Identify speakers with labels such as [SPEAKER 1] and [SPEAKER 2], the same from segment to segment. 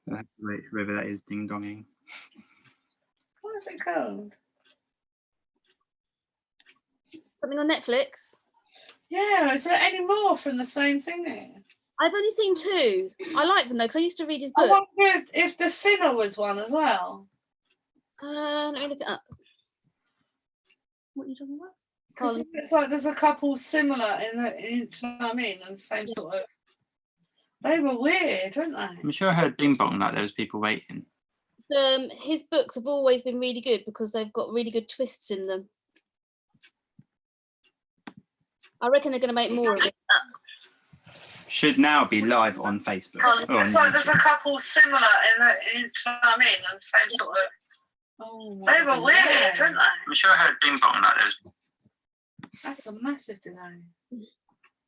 [SPEAKER 1] Wait, whoever that is ding donging.
[SPEAKER 2] What is it called?
[SPEAKER 3] Something on Netflix?
[SPEAKER 2] Yeah, is there any more from the same thing?
[SPEAKER 3] I've only seen 2. I like them though, because I used to read his
[SPEAKER 2] I
[SPEAKER 3] book.
[SPEAKER 2] wonder if The Sinner was one as well.
[SPEAKER 3] Let me look it up. What are you talking about?
[SPEAKER 2] Because it's like there's a couple similar in the, you know what I mean, and same sort of. They were weird, weren't they?
[SPEAKER 1] I'm sure I heard Bing Bong like there was people waiting.
[SPEAKER 3] His books have always been really good because they've got really good twists in them. I reckon they're going to make more of it.
[SPEAKER 1] Should now be live on Facebook.
[SPEAKER 2] It's like there's a couple similar in the, you know what I mean, and same sort of. Oh, they were weird, weren't they?
[SPEAKER 1] I'm sure I heard Bing Bong like there was.
[SPEAKER 2] That's a massive delay.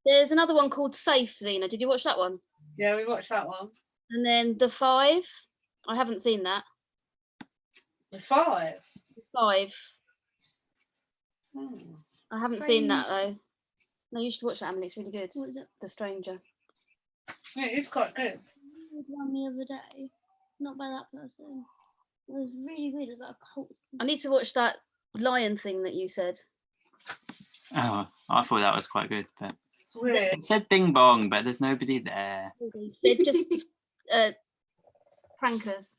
[SPEAKER 3] There's another one called Safe, Zena. Did you watch that one?
[SPEAKER 2] Yeah, we watched that one.
[SPEAKER 3] And then The 5. I haven't seen that.
[SPEAKER 2] The 5?
[SPEAKER 3] The 5.
[SPEAKER 2] Hmm.
[SPEAKER 3] I haven't seen that though. No, you should watch that, Emily. It's really good.
[SPEAKER 4] What is it?
[SPEAKER 3] The Stranger.
[SPEAKER 2] Yeah, it's quite good.
[SPEAKER 4] I did one the other day, not by that person. It was really weird. It was like a cult.
[SPEAKER 3] I need to watch that lion thing that you said.
[SPEAKER 1] Oh, I thought that was quite good. But
[SPEAKER 2] It's weird.
[SPEAKER 1] it said Bing Bong, but there's nobody there.
[SPEAKER 3] They're just prankers.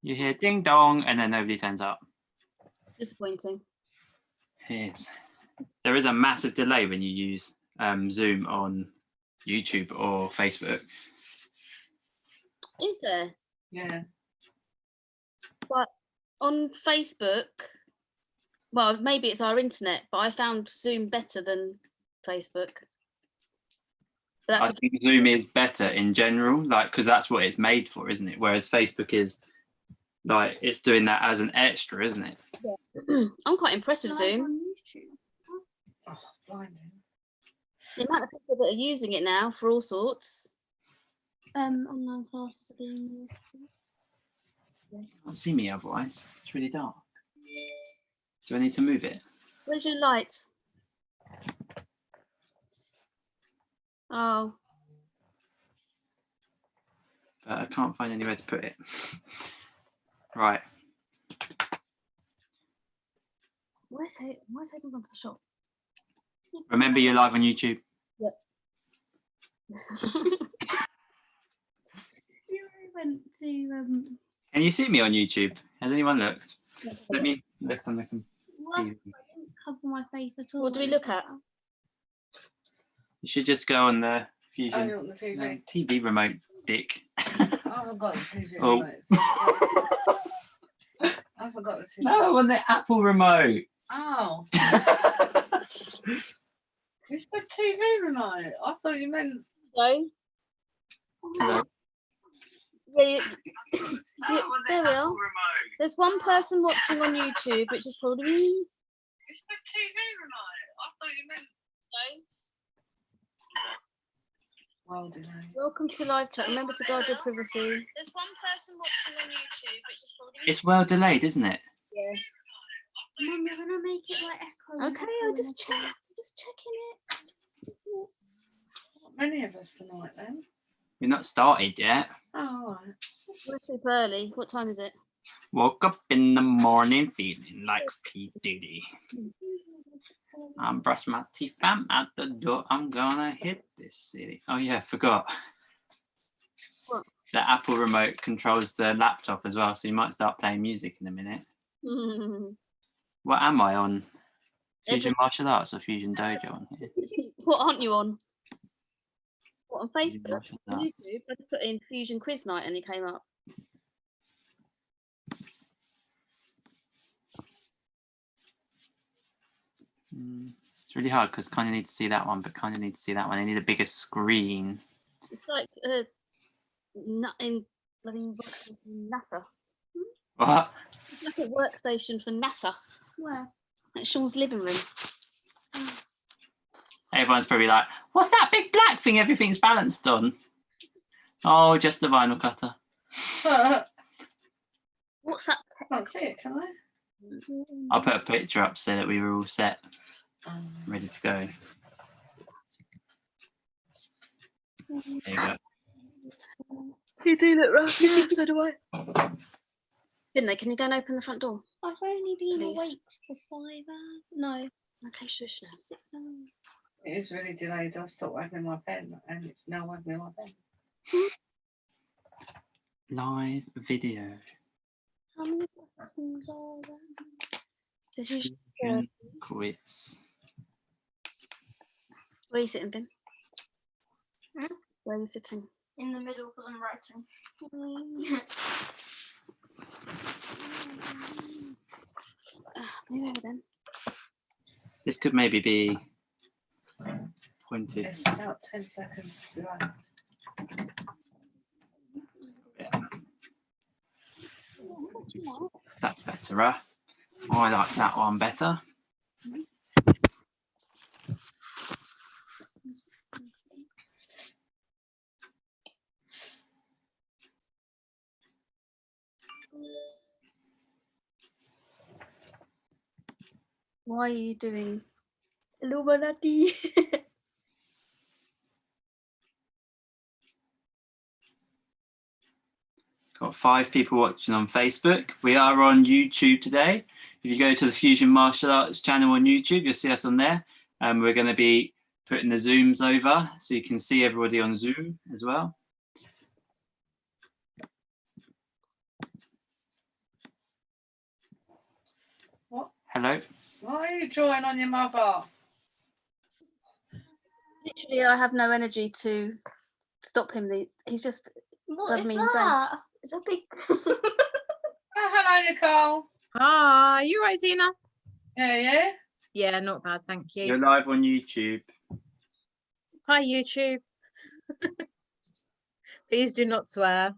[SPEAKER 1] You hear ding dong, and then nobody turns up.
[SPEAKER 3] Disappointing.
[SPEAKER 1] Yes. There is a massive delay when you use Zoom on YouTube or Facebook.
[SPEAKER 3] Is there?
[SPEAKER 2] Yeah.
[SPEAKER 3] But on Facebook, well, maybe it's our internet, but I found Zoom better than Facebook. But
[SPEAKER 1] I think Zoom is better in general, like, because that's what it's made for, isn't it? Whereas Facebook is like, it's doing that as an extra, isn't it?
[SPEAKER 3] yeah. I'm quite impressed with
[SPEAKER 4] Live
[SPEAKER 3] Zoom.
[SPEAKER 4] on YouTube.
[SPEAKER 2] Oh, blinding.
[SPEAKER 3] The amount of people that are using it now for all sorts.
[SPEAKER 4] Online classes are being used.
[SPEAKER 1] You can't see me otherwise. It's really dark. Do I need to move it?
[SPEAKER 3] Where's your light? Oh,
[SPEAKER 1] But I can't find anywhere to put it. Right.
[SPEAKER 3] where's Hayden gone to the shop?
[SPEAKER 1] Remember, you're live on YouTube.
[SPEAKER 4] You went to
[SPEAKER 1] Can you see me on YouTube? Has anyone looked?
[SPEAKER 3] Let's have a
[SPEAKER 1] Let
[SPEAKER 3] look.
[SPEAKER 1] me look on the
[SPEAKER 4] what? I
[SPEAKER 1] TV.
[SPEAKER 4] didn't cover my face at all.
[SPEAKER 3] What do we look at?
[SPEAKER 1] You should just go on the
[SPEAKER 2] Oh,
[SPEAKER 1] Fusion
[SPEAKER 2] you're on the TV.
[SPEAKER 1] no, TV remote, dick.
[SPEAKER 2] I forgot the TV
[SPEAKER 1] Oh.
[SPEAKER 2] remote. I forgot the TV.
[SPEAKER 1] No, on the Apple remote.
[SPEAKER 2] Oh. You said TV remote. I thought you meant.
[SPEAKER 3] Go.
[SPEAKER 1] Hello.
[SPEAKER 3] Yeah, there we are. There's one person watching on YouTube, which is probably me.
[SPEAKER 2] You said TV remote. I thought you meant. Well, did I?
[SPEAKER 3] Welcome to the live chat. Remember to guard your privacy.
[SPEAKER 4] There's one person watching on YouTube, which is probably
[SPEAKER 1] It's well delayed, isn't it?
[SPEAKER 3] Yeah.
[SPEAKER 4] Mum, you're gonna make it like echo.
[SPEAKER 3] Okay, I'll just check. Just checking it.
[SPEAKER 2] Not many of us tonight then.
[SPEAKER 1] We're not started yet.
[SPEAKER 2] Oh, all right.
[SPEAKER 3] We're super early. What time is it?
[SPEAKER 1] Woke up in the morning feeling like P. Diddy. I'm brushing my teeth. I'm at the door. I'm gonna hit this city. Oh yeah, forgot.
[SPEAKER 3] What?
[SPEAKER 1] The Apple remote controls the laptop as well, so you might start playing music in a minute. What am I on? Fusion Martial Arts or Fusion Dojo on here?
[SPEAKER 3] What aren't you on? What, on
[SPEAKER 1] Fusion
[SPEAKER 3] Facebook?
[SPEAKER 1] Martial
[SPEAKER 3] On
[SPEAKER 1] Arts.
[SPEAKER 3] YouTube? I just put in Fusion Quiz Night and it came up.
[SPEAKER 1] It's really hard because kind of need to see that one, but kind of need to see that one. I need a bigger screen.
[SPEAKER 3] It's like in bloody NASA.
[SPEAKER 1] What?
[SPEAKER 3] It's like a workstation for NASA.
[SPEAKER 4] Where?
[SPEAKER 3] At Sean's living room.
[SPEAKER 1] Everyone's probably like, what's that big black thing everything's balanced on? Oh, just the vinyl cutter.
[SPEAKER 3] What's that?
[SPEAKER 2] Can't see it, can I?
[SPEAKER 1] I'll put a picture up so that we were all set, ready to go. There you go.
[SPEAKER 3] You do look rough. Yeah, so do I. Finlay, can you go and open the front door?
[SPEAKER 4] I've only been
[SPEAKER 3] Please.
[SPEAKER 4] awake for 5 hours. No,
[SPEAKER 3] Okay, shush now.
[SPEAKER 4] 6 hours.
[SPEAKER 2] It is really delayed. I've stopped opening my pen and it's now opening my pen.
[SPEAKER 1] Live video.
[SPEAKER 4] How many lessons are there?
[SPEAKER 3] There's usually
[SPEAKER 1] Quiz.
[SPEAKER 3] Where are you sitting, Vin?
[SPEAKER 4] Hmm?
[SPEAKER 3] Where are you sitting?
[SPEAKER 4] In the middle because I'm writing.
[SPEAKER 3] Move over then.
[SPEAKER 1] This could maybe be pointed.
[SPEAKER 2] It's about 10 seconds delay.
[SPEAKER 1] Yeah, that's better. I like that one better.
[SPEAKER 3] Why are you doing Illuminati?
[SPEAKER 1] Got 5 people watching on Facebook. We are on YouTube today. If you go to the Fusion Martial Arts channel on YouTube, you'll see us on there. We're going to be putting the Zooms over so you can see everybody on Zoom as well.
[SPEAKER 2] What?
[SPEAKER 1] Hello.
[SPEAKER 2] Why are you drawing on your mother?
[SPEAKER 3] Literally, I have no energy to stop him. He's just
[SPEAKER 4] What
[SPEAKER 3] Drive
[SPEAKER 4] is
[SPEAKER 3] me insane.
[SPEAKER 4] that? It's a big.
[SPEAKER 2] Oh, hello, Nicole.
[SPEAKER 5] Hi, you right, Zena?
[SPEAKER 2] Yeah.
[SPEAKER 5] Yeah, not bad, thank you.
[SPEAKER 1] You're live on YouTube.
[SPEAKER 5] Hi, YouTube. Please do not swear.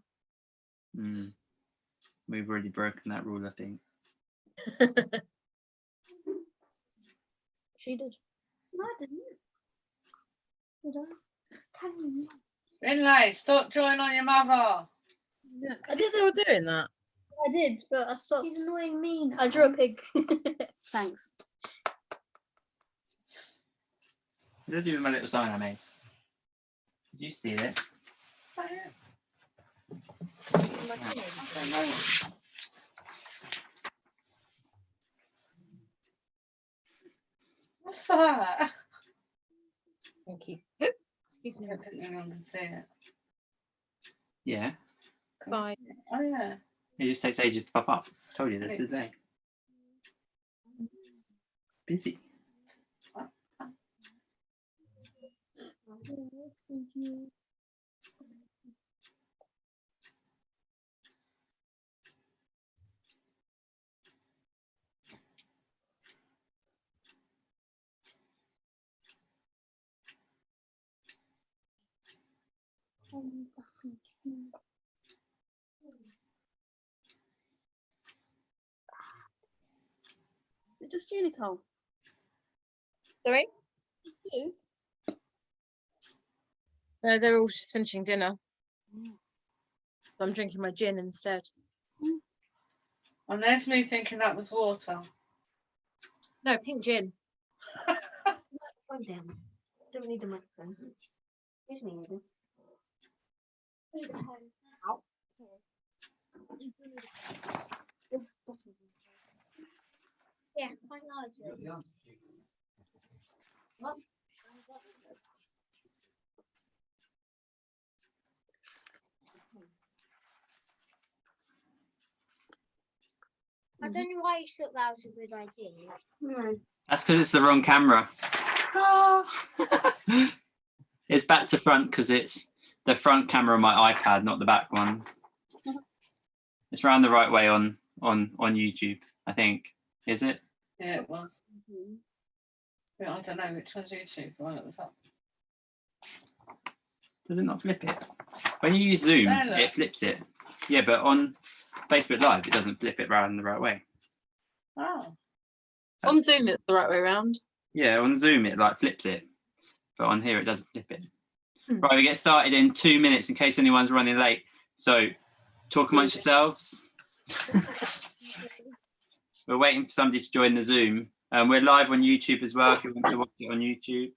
[SPEAKER 1] We've already broken that rule, I think.
[SPEAKER 3] she did.
[SPEAKER 4] No, I didn't. Did I? Can you?
[SPEAKER 2] Finlay, stop drawing on your mother.
[SPEAKER 5] I didn't know we were doing that.
[SPEAKER 4] I did, but I stopped. He's annoying me now. I drew a pig.
[SPEAKER 3] Thanks.
[SPEAKER 1] Did I do my little sign I made? Did you steal it?
[SPEAKER 2] Is that it? What's that?
[SPEAKER 5] Thank you. Excuse me.
[SPEAKER 2] I don't think anyone can see it.
[SPEAKER 1] Yeah.
[SPEAKER 2] Can you
[SPEAKER 5] Fine.
[SPEAKER 2] see it? Oh, yeah.
[SPEAKER 1] It just takes ages to pop up. Told you this today. Busy.
[SPEAKER 3] Is it just you, Nicole?
[SPEAKER 5] Sorry?
[SPEAKER 3] You?
[SPEAKER 5] No, they're all just finishing dinner. So I'm drinking my gin instead.
[SPEAKER 2] And there's me thinking that was water.
[SPEAKER 5] No, pink gin.
[SPEAKER 6] Calm down. Don't need the microphone. Excuse me, Eden. Ow.
[SPEAKER 4] Yeah, quite large.
[SPEAKER 6] What?
[SPEAKER 4] I don't know why you thought that was a good idea.
[SPEAKER 6] No.
[SPEAKER 1] That's because it's the wrong camera. It's back to front because it's the front camera on my iPad, not the back one. It's round the right way on YouTube, I think. Is it?
[SPEAKER 2] Yeah, it was. Yeah, I don't know which one's YouTube. One at the top.
[SPEAKER 1] Does it not flip it? When you use Zoom,
[SPEAKER 2] There, look.
[SPEAKER 1] it flips it. Yeah, but on Facebook Live, it doesn't flip it round the right way.
[SPEAKER 2] Oh.
[SPEAKER 5] On Zoom, it's the right way around.
[SPEAKER 1] Yeah, on Zoom, it like flips it. But on here, it doesn't flip it.
[SPEAKER 5] Hmm.
[SPEAKER 1] Right, we get started in 2 minutes in case anyone's running late. So talk amongst yourselves. We're waiting for somebody to join the Zoom. We're live on YouTube as well if you want to watch it on YouTube.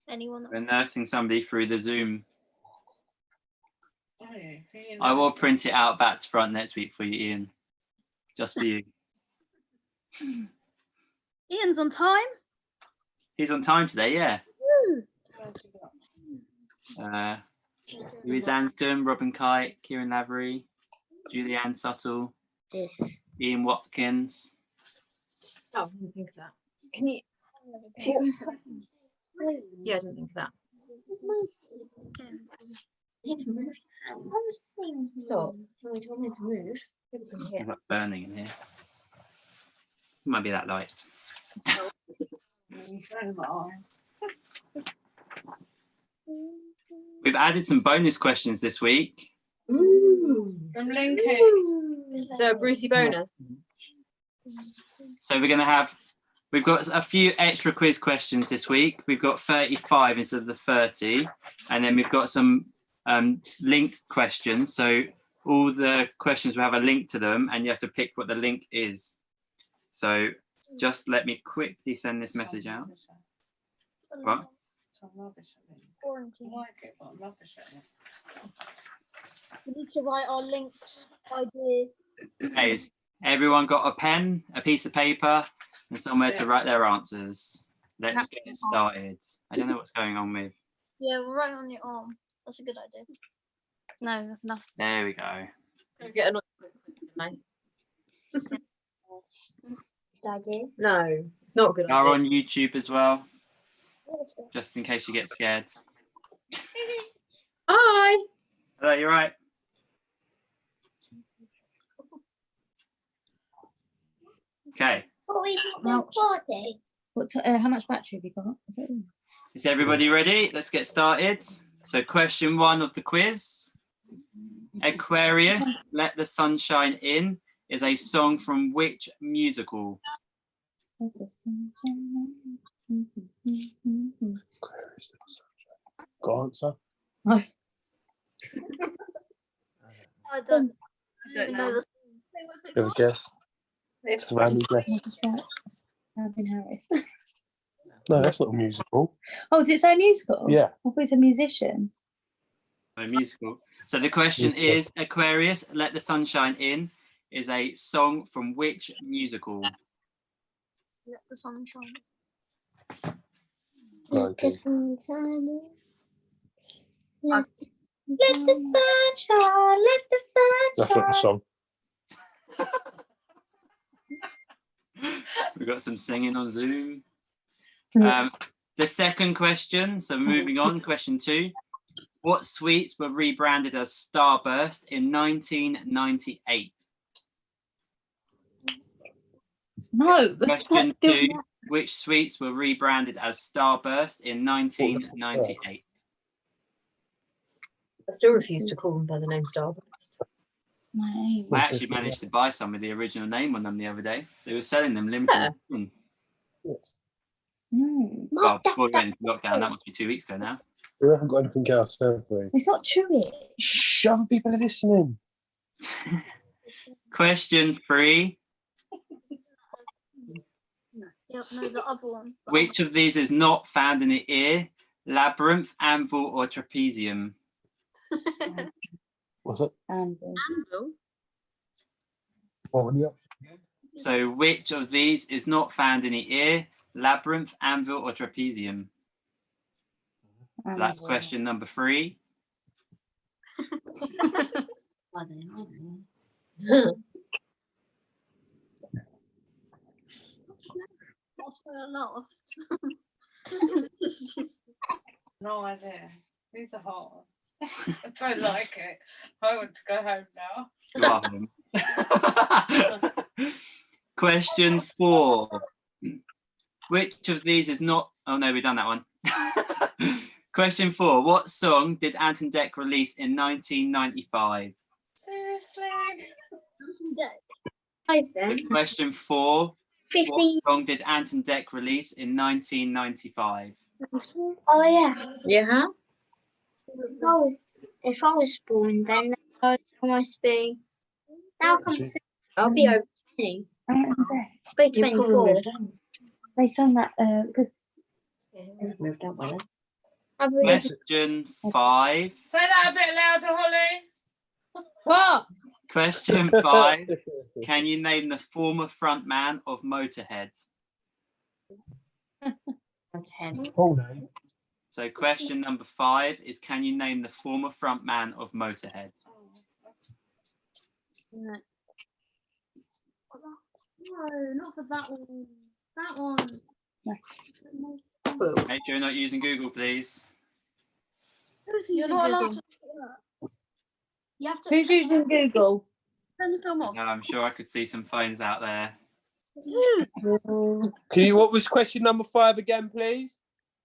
[SPEAKER 4] Anyone?
[SPEAKER 1] We're nursing somebody through the Zoom I will print it out back to front next week for you, Ian. Just for you.
[SPEAKER 3] Ian's on time.
[SPEAKER 1] He's on time today, yeah.
[SPEAKER 3] Woo.
[SPEAKER 1] Louise Anscombe, Robin Kite, Kieran Lavery, Julianne Suttle,
[SPEAKER 6] This.
[SPEAKER 1] Ian Watkins.
[SPEAKER 5] Oh, I didn't think of that.
[SPEAKER 6] Can you?
[SPEAKER 5] Yeah, I didn't think of that. So, no, we told me to move.
[SPEAKER 1] It's like burning in here. It might be that light. We've added some bonus questions this week.
[SPEAKER 2] From Lincoln.
[SPEAKER 5] So, a Brucey bonus.
[SPEAKER 1] So we've got a few extra quiz questions this week. We've got 35 instead of the 30. And then we've got some link questions. So all the questions will have a link to them and you have to pick what the link is. So just let me quickly send this message out. What?
[SPEAKER 4] Quarantine.
[SPEAKER 2] Like it, but I'm rubbish at it.
[SPEAKER 4] We need to write our links idea.
[SPEAKER 1] Okay, has everyone got a pen, a piece of paper, and somewhere to write their answers? Let's get started. I don't know what's going on with.
[SPEAKER 4] Yeah, we'll write on your arm. That's a good idea.
[SPEAKER 3] No, that's enough.
[SPEAKER 1] There we go.
[SPEAKER 5] Don't get annoyed with me.
[SPEAKER 6] Good idea.
[SPEAKER 5] No, not a good
[SPEAKER 1] We are
[SPEAKER 5] idea.
[SPEAKER 1] on YouTube as well,
[SPEAKER 4] What's that?
[SPEAKER 1] just in case you get scared.
[SPEAKER 5] Hi.
[SPEAKER 1] Hello, you're right. Okay,
[SPEAKER 4] Oh, we got the party.
[SPEAKER 6] How much battery have you got? Is it?
[SPEAKER 1] is everybody ready? Let's get started. So question 1 of the quiz. Aquarius, Let the Sunshine In is a song from which musical?
[SPEAKER 7] Got answer?
[SPEAKER 4] I don't
[SPEAKER 5] Don't
[SPEAKER 4] know
[SPEAKER 5] know.
[SPEAKER 4] the Wait, what's it
[SPEAKER 7] Have a
[SPEAKER 4] called?
[SPEAKER 7] guess. It's a random guess.
[SPEAKER 6] Calvin Harris.
[SPEAKER 7] No, that's not a musical.
[SPEAKER 6] Oh, does it say musical?
[SPEAKER 7] Yeah.
[SPEAKER 6] I thought it's a musician.
[SPEAKER 1] A musical. So the question is, Aquarius, Let the Sunshine In is a song from which musical?
[SPEAKER 4] Let the sun shine.
[SPEAKER 7] Okay.
[SPEAKER 6] Let the sunshine, let the
[SPEAKER 7] That's not the
[SPEAKER 6] sunshine.
[SPEAKER 7] song.
[SPEAKER 1] We've got some singing on Zoom. The second question, so moving on, question 2. What sweets were rebranded as Starburst in 1998?
[SPEAKER 6] No,
[SPEAKER 1] Question
[SPEAKER 6] that's still
[SPEAKER 1] 2. Which sweets were rebranded as Starburst in 1998?
[SPEAKER 5] I still refuse to call them by the name Starburst.
[SPEAKER 6] my name.
[SPEAKER 1] I actually managed to buy some with the original name on them the other day. They were selling them limited. edition.
[SPEAKER 6] No,
[SPEAKER 1] Well, before we went into lockdown, that must be 2 weeks ago now.
[SPEAKER 7] We haven't got anything else, have we?
[SPEAKER 6] it's not chewy.
[SPEAKER 7] Shh, other people are listening.
[SPEAKER 3] Yep,
[SPEAKER 1] Question 3.
[SPEAKER 3] no, the other one.
[SPEAKER 1] Which of these is not found in the ear? Labyrinth, anvil, or trapezium?
[SPEAKER 7] What's it?
[SPEAKER 3] Anvil.
[SPEAKER 7] What were the options?
[SPEAKER 1] So which of these is not found in the ear? Labyrinth, anvil, or trapezium? So that's question number 3.
[SPEAKER 4] That's where I laughed.
[SPEAKER 2] No idea. These are hard. I don't like it. I want to go home now.
[SPEAKER 1] Go on. Question 4. Which of these is not... Oh no, we've done that one. Question 4. What song did Ant and Dec release in 1995?
[SPEAKER 2] Seriously?
[SPEAKER 4] Mountain Deck.
[SPEAKER 1] Question 4.
[SPEAKER 6] 50.
[SPEAKER 1] What song did Ant and Dec release in 1995?
[SPEAKER 6] Oh yeah.
[SPEAKER 5] Yeah.
[SPEAKER 6] If I was born then I would almost be. Now comes I'll be over 20. I'll be 24. They sang that because
[SPEAKER 5] Moved out by then.
[SPEAKER 6] I really
[SPEAKER 1] Question 5.
[SPEAKER 2] Say that a bit louder, Holly. What?
[SPEAKER 1] Question 5. Can you name the former frontman of Motorhead?
[SPEAKER 7] Full name.
[SPEAKER 1] So question number 5 is, can you name the former frontman of Motorhead?
[SPEAKER 3] No.
[SPEAKER 4] No, not for that one. That one.
[SPEAKER 1] Make sure you're not using Google, please.
[SPEAKER 3] Who's
[SPEAKER 4] You're
[SPEAKER 3] using
[SPEAKER 4] not allowed
[SPEAKER 3] Google?
[SPEAKER 4] to. You have to
[SPEAKER 2] Who's using Google?
[SPEAKER 3] Turn the film off.
[SPEAKER 1] No, I'm sure I could see some phones out there.
[SPEAKER 7] Can you? What was question number 5 again, please?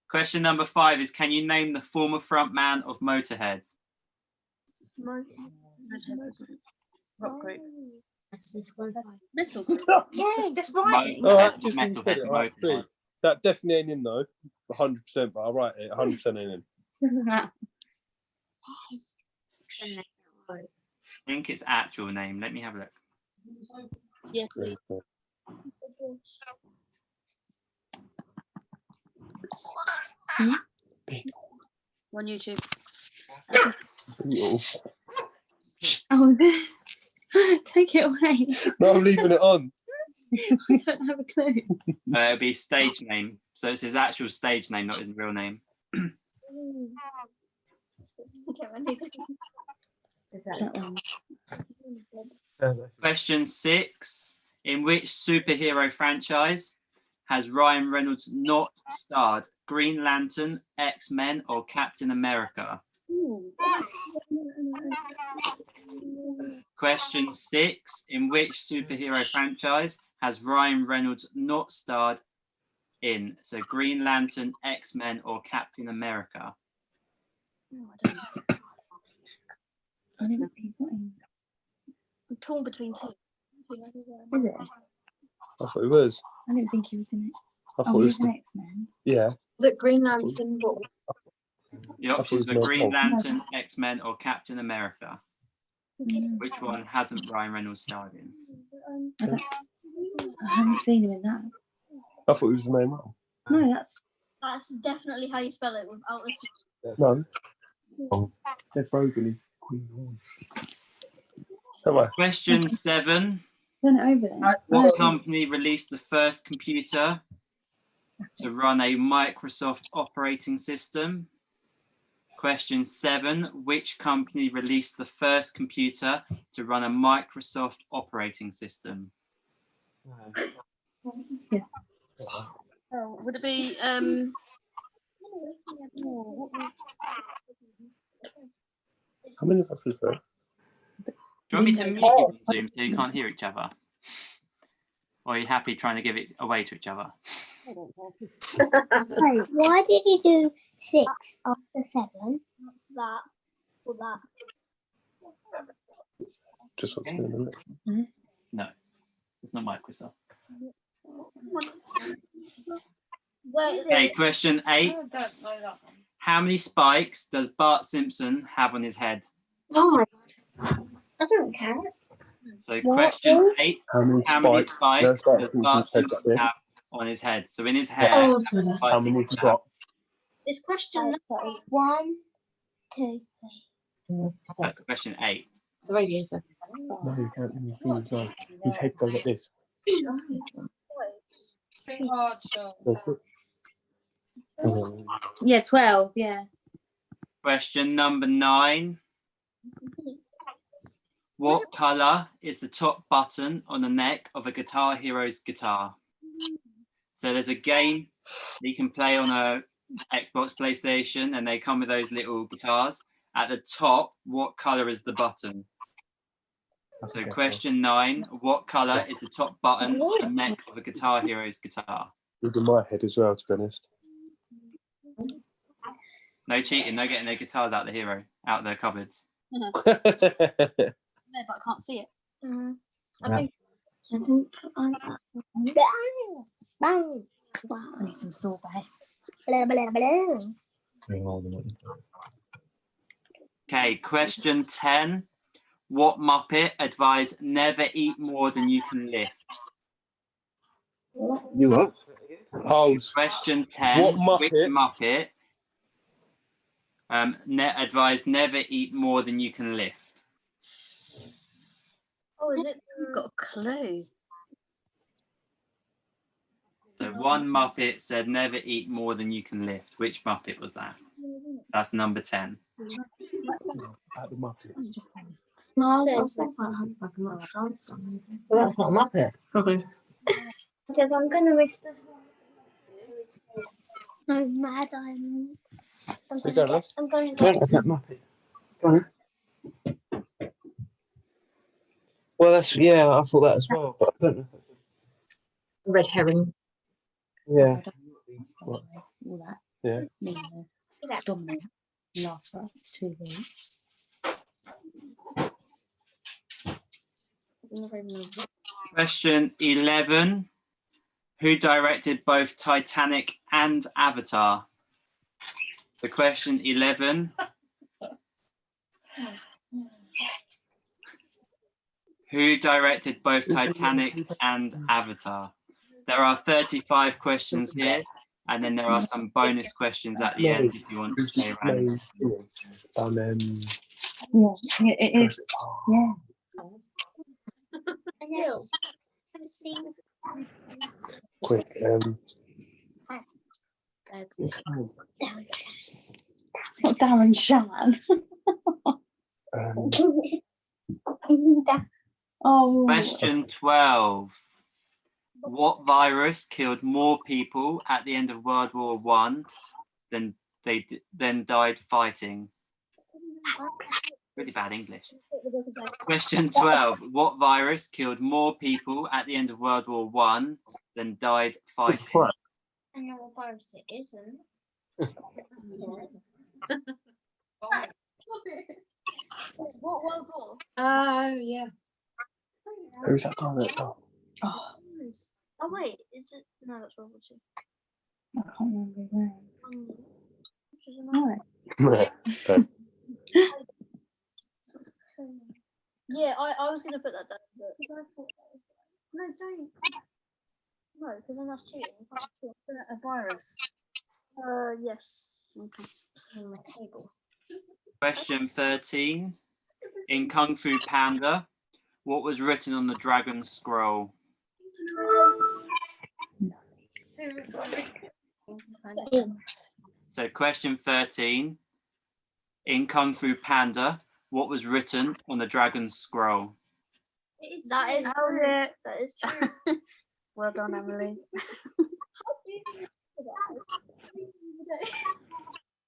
[SPEAKER 1] Question number 5 is, can you name the former frontman of Motorhead?
[SPEAKER 3] Rock group.
[SPEAKER 6] That's this one.
[SPEAKER 3] Metal group.
[SPEAKER 6] Yeah, that's
[SPEAKER 1] Motorhead,
[SPEAKER 7] Oh,
[SPEAKER 1] not
[SPEAKER 7] just
[SPEAKER 1] Metalhead,
[SPEAKER 7] said it. Right,
[SPEAKER 1] Motorhead.
[SPEAKER 7] sweet. That definitely ain't in though. 100%, but I'll write it. 100% ain't in.
[SPEAKER 1] I think it's actual name. Let me have a look.
[SPEAKER 3] Yeah, please. On YouTube.
[SPEAKER 7] Beatles.
[SPEAKER 8] Oh, take it away.
[SPEAKER 7] No, I'm leaving it on.
[SPEAKER 8] I don't have a clue.
[SPEAKER 1] It'll be stage name. So it's his actual stage name, not his real name. Question 6. In which superhero franchise has Ryan Reynolds not starred? Green Lantern, X-Men, or Captain America? Question 6. In which superhero franchise has Ryan Reynolds not starred in? So Green Lantern, X-Men, or Captain America?
[SPEAKER 3] Oh, I don't know.
[SPEAKER 8] I don't know. He's not in.
[SPEAKER 3] I'm torn between two.
[SPEAKER 8] Is it?
[SPEAKER 7] I thought it was.
[SPEAKER 8] I didn't think he was in it.
[SPEAKER 7] I thought
[SPEAKER 8] Oh,
[SPEAKER 7] it
[SPEAKER 8] he's
[SPEAKER 7] was.
[SPEAKER 8] an X-Men.
[SPEAKER 7] Yeah.
[SPEAKER 6] Was it Green Lantern? What?
[SPEAKER 1] The options
[SPEAKER 7] it
[SPEAKER 1] were
[SPEAKER 7] was
[SPEAKER 1] Green
[SPEAKER 7] Marvel.
[SPEAKER 1] Lantern, X-Men, or Captain America. Which one hasn't Ryan Reynolds starred in?
[SPEAKER 8] I haven't seen him in that.
[SPEAKER 7] I thought it was the main one.
[SPEAKER 8] No,
[SPEAKER 4] That's definitely how you spell it without this.
[SPEAKER 7] No. Oh, Seth Rogen is Queen Horn. Don't worry.
[SPEAKER 1] Question 7.
[SPEAKER 8] turn it over then.
[SPEAKER 1] What company released the first computer to run a Microsoft operating system? Question 7. Which company released the first computer to run a Microsoft operating system?
[SPEAKER 3] Oh, would it be what was
[SPEAKER 7] How many of us is there?
[SPEAKER 1] Do you want me to mute you on Zoom so you can't hear each other? Or are you happy trying to give it away to each other?
[SPEAKER 6] Wait, why did you do 6 after 7?
[SPEAKER 4] What's that? Or that?
[SPEAKER 7] Just what's in a minute.
[SPEAKER 1] No, it's not Microsoft.
[SPEAKER 4] Where is
[SPEAKER 1] Okay,
[SPEAKER 4] it?
[SPEAKER 1] question 8.
[SPEAKER 2] I don't know that one.
[SPEAKER 1] How many spikes does Bart Simpson have on his head?
[SPEAKER 6] Oh my god. I don't care.
[SPEAKER 1] So
[SPEAKER 6] What?
[SPEAKER 1] question 8.
[SPEAKER 7] How many
[SPEAKER 1] How many
[SPEAKER 7] spikes?
[SPEAKER 1] spikes
[SPEAKER 7] No,
[SPEAKER 1] does
[SPEAKER 7] spikes
[SPEAKER 1] Bart
[SPEAKER 7] on his head,
[SPEAKER 1] Simpson
[SPEAKER 7] yeah.
[SPEAKER 1] have on his head? So in his hair,
[SPEAKER 6] Oh,
[SPEAKER 1] how many
[SPEAKER 6] sorry.
[SPEAKER 7] How
[SPEAKER 1] spikes
[SPEAKER 7] many
[SPEAKER 1] does
[SPEAKER 7] has
[SPEAKER 1] he
[SPEAKER 7] he
[SPEAKER 1] have?
[SPEAKER 7] got?
[SPEAKER 4] This question.
[SPEAKER 6] 1, 2, 3.
[SPEAKER 1] Question 8.
[SPEAKER 6] The radio, sir.
[SPEAKER 7] No, you can't. His head goes like this.
[SPEAKER 2] Bit hard, Sean.
[SPEAKER 7] That's it.
[SPEAKER 8] Yeah, 12. Yeah.
[SPEAKER 1] Question number 9. What colour is the top button on the neck of a Guitar Hero's guitar? So there's a game that you can play on a Xbox, PlayStation, and they come with those little guitars. At the top, what colour is the button? So question 9, what colour is the top button on the neck of a Guitar Hero's guitar?
[SPEAKER 7] Look in my head as well, to be honest.
[SPEAKER 1] No cheating, no getting their guitars out of their cupboards.
[SPEAKER 3] there, but I can't see it.
[SPEAKER 4] I think
[SPEAKER 6] Bang! Bang!
[SPEAKER 8] I need some sorbet.
[SPEAKER 6] Blah, blah, blah.
[SPEAKER 1] Okay, question 10. What Muppet advised never eat more than you can lift?
[SPEAKER 7] You what? Oh,
[SPEAKER 1] Question 10.
[SPEAKER 7] What
[SPEAKER 1] Which
[SPEAKER 7] Muppet?
[SPEAKER 1] Muppet advised never eat more than you can lift?
[SPEAKER 3] is it? Got a clue.
[SPEAKER 1] So one Muppet said never eat more than you can lift. Which Muppet was that? That's number 10.
[SPEAKER 7] At the Muppets.
[SPEAKER 6] No,
[SPEAKER 8] Says-
[SPEAKER 6] well, that's not a Muppet. Because I'm gonna miss the. No, Mad Island. I'm
[SPEAKER 7] So
[SPEAKER 6] gonna
[SPEAKER 7] go,
[SPEAKER 6] get.
[SPEAKER 7] love.
[SPEAKER 6] I'm gonna
[SPEAKER 7] Go on,
[SPEAKER 6] get.
[SPEAKER 7] that's that Muppet. Go on. Well, that's, yeah, I thought that as well. But I don't know if that's
[SPEAKER 5] Red herring.
[SPEAKER 7] yeah.
[SPEAKER 8] All that.
[SPEAKER 7] Yeah.
[SPEAKER 8] Me,
[SPEAKER 6] That's
[SPEAKER 8] dominant. Last for it's 2 weeks.
[SPEAKER 1] Question 11. Who directed both Titanic and Avatar? So question 11. Who directed both Titanic and Avatar? There are 35 questions here, and then there are some bonus questions at the end if you want to stay around.
[SPEAKER 8] Yeah, it is. Yeah.
[SPEAKER 6] And yes, I've seen.
[SPEAKER 7] Quick.
[SPEAKER 8] It's not Darren Shan. Oh.
[SPEAKER 1] Question 12. What virus killed more people at the end of World War I than then died fighting? Really bad English. Question 12. What virus killed more people at the end of World War I than died fighting?
[SPEAKER 6] I know what virus it isn't. What World War?
[SPEAKER 5] Oh, yeah.
[SPEAKER 7] Who's that guy that? Oh,
[SPEAKER 3] Oh wait, is it? No, that's World War II.
[SPEAKER 8] I can't remember his name.
[SPEAKER 3] Which is another-
[SPEAKER 8] No.
[SPEAKER 3] Yeah, I was gonna put that down, but no, don't. No, because then that's cheating. You can't put a virus. Yes. Okay. On my table.
[SPEAKER 1] Question 13. In Kung Fu Panda, what was written on the dragon scroll?
[SPEAKER 2] Seriously.
[SPEAKER 1] So question 13. In Kung Fu Panda, what was written on the dragon scroll?
[SPEAKER 3] That is true. That is true. Well done, Emily.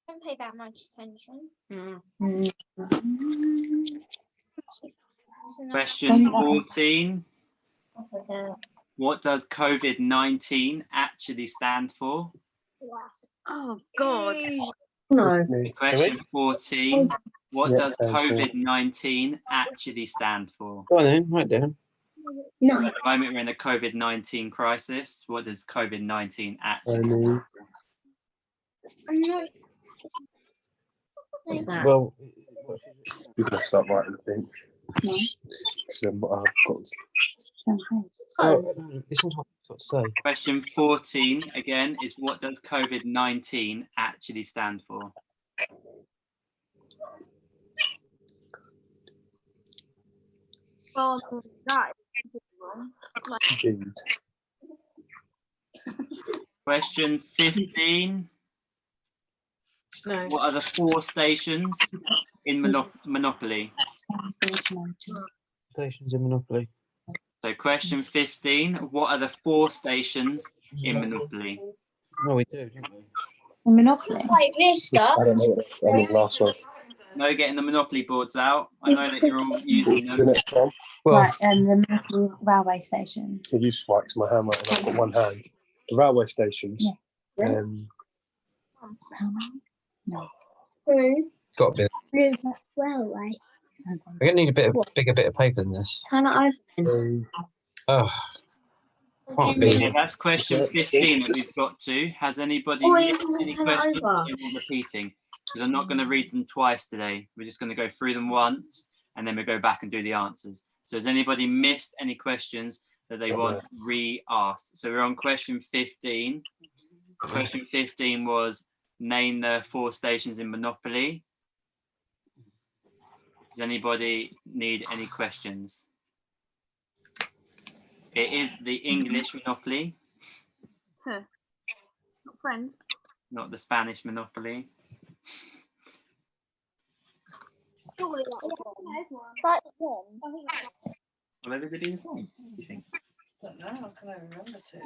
[SPEAKER 6] Don't pay that much attention.
[SPEAKER 1] Question 14. What does COVID-19 actually stand for?
[SPEAKER 3] Oh God.
[SPEAKER 5] No.
[SPEAKER 1] Question 14. What
[SPEAKER 7] Yeah,
[SPEAKER 1] does
[SPEAKER 7] sounds good.
[SPEAKER 1] COVID-19 actually stand for?
[SPEAKER 7] Go on then, write down.
[SPEAKER 6] No.
[SPEAKER 1] At the moment, we're in a COVID-19 crisis. What does COVID-19 actually stand for?
[SPEAKER 6] I'm not.
[SPEAKER 5] What's that?
[SPEAKER 7] Well, you're going to start writing things.
[SPEAKER 8] No.
[SPEAKER 7] I've got
[SPEAKER 8] Champagne.
[SPEAKER 7] listen to what I've got to say.
[SPEAKER 1] Question 14 again is what does COVID-19 actually stand for?
[SPEAKER 3] Well, that
[SPEAKER 7] Jeez.
[SPEAKER 1] Question 15.
[SPEAKER 5] No.
[SPEAKER 1] What are the 4 stations in Monopoly?
[SPEAKER 7] Stations in Monopoly.
[SPEAKER 1] So question 15. What are the 4 stations in Monopoly?
[SPEAKER 7] No, we do, don't we?
[SPEAKER 8] The Monopoly.
[SPEAKER 6] Wait, Mister.
[SPEAKER 7] I don't know what I mean, last one.
[SPEAKER 1] No getting the Monopoly boards out. I know that you're all using
[SPEAKER 7] The
[SPEAKER 1] them.
[SPEAKER 7] next one. Well,
[SPEAKER 8] Right, the Monopoly railway station.
[SPEAKER 7] you swiped my hammer and I've got one hand. The railway stations.
[SPEAKER 8] Yeah. How many?
[SPEAKER 7] Got a bit.
[SPEAKER 6] Blue Railway.
[SPEAKER 7] We're going to need a bit of bigger bit of paper than this.
[SPEAKER 6] Turn it over.
[SPEAKER 7] Oh, can't
[SPEAKER 1] Okay,
[SPEAKER 7] be.
[SPEAKER 1] that's question 15 that we've got to. Has anybody
[SPEAKER 6] Or you
[SPEAKER 1] missed
[SPEAKER 6] can just
[SPEAKER 1] any
[SPEAKER 6] turn it
[SPEAKER 1] questions
[SPEAKER 6] over.
[SPEAKER 1] you want repeating? Because I'm not going to read them twice today. We're just going to go through them once and then we go back and do the answers. So has anybody missed any questions that they want re-asked? So we're on question 15. Question 15 was name the 4 stations in Monopoly. Does anybody need any questions? It is the English Monopoly,
[SPEAKER 3] Huh. Not Friends.
[SPEAKER 1] not the Spanish Monopoly.
[SPEAKER 3] Surely that's one.
[SPEAKER 1] Will everybody be the same? Do you think?
[SPEAKER 2] Don't know. I can only remember two.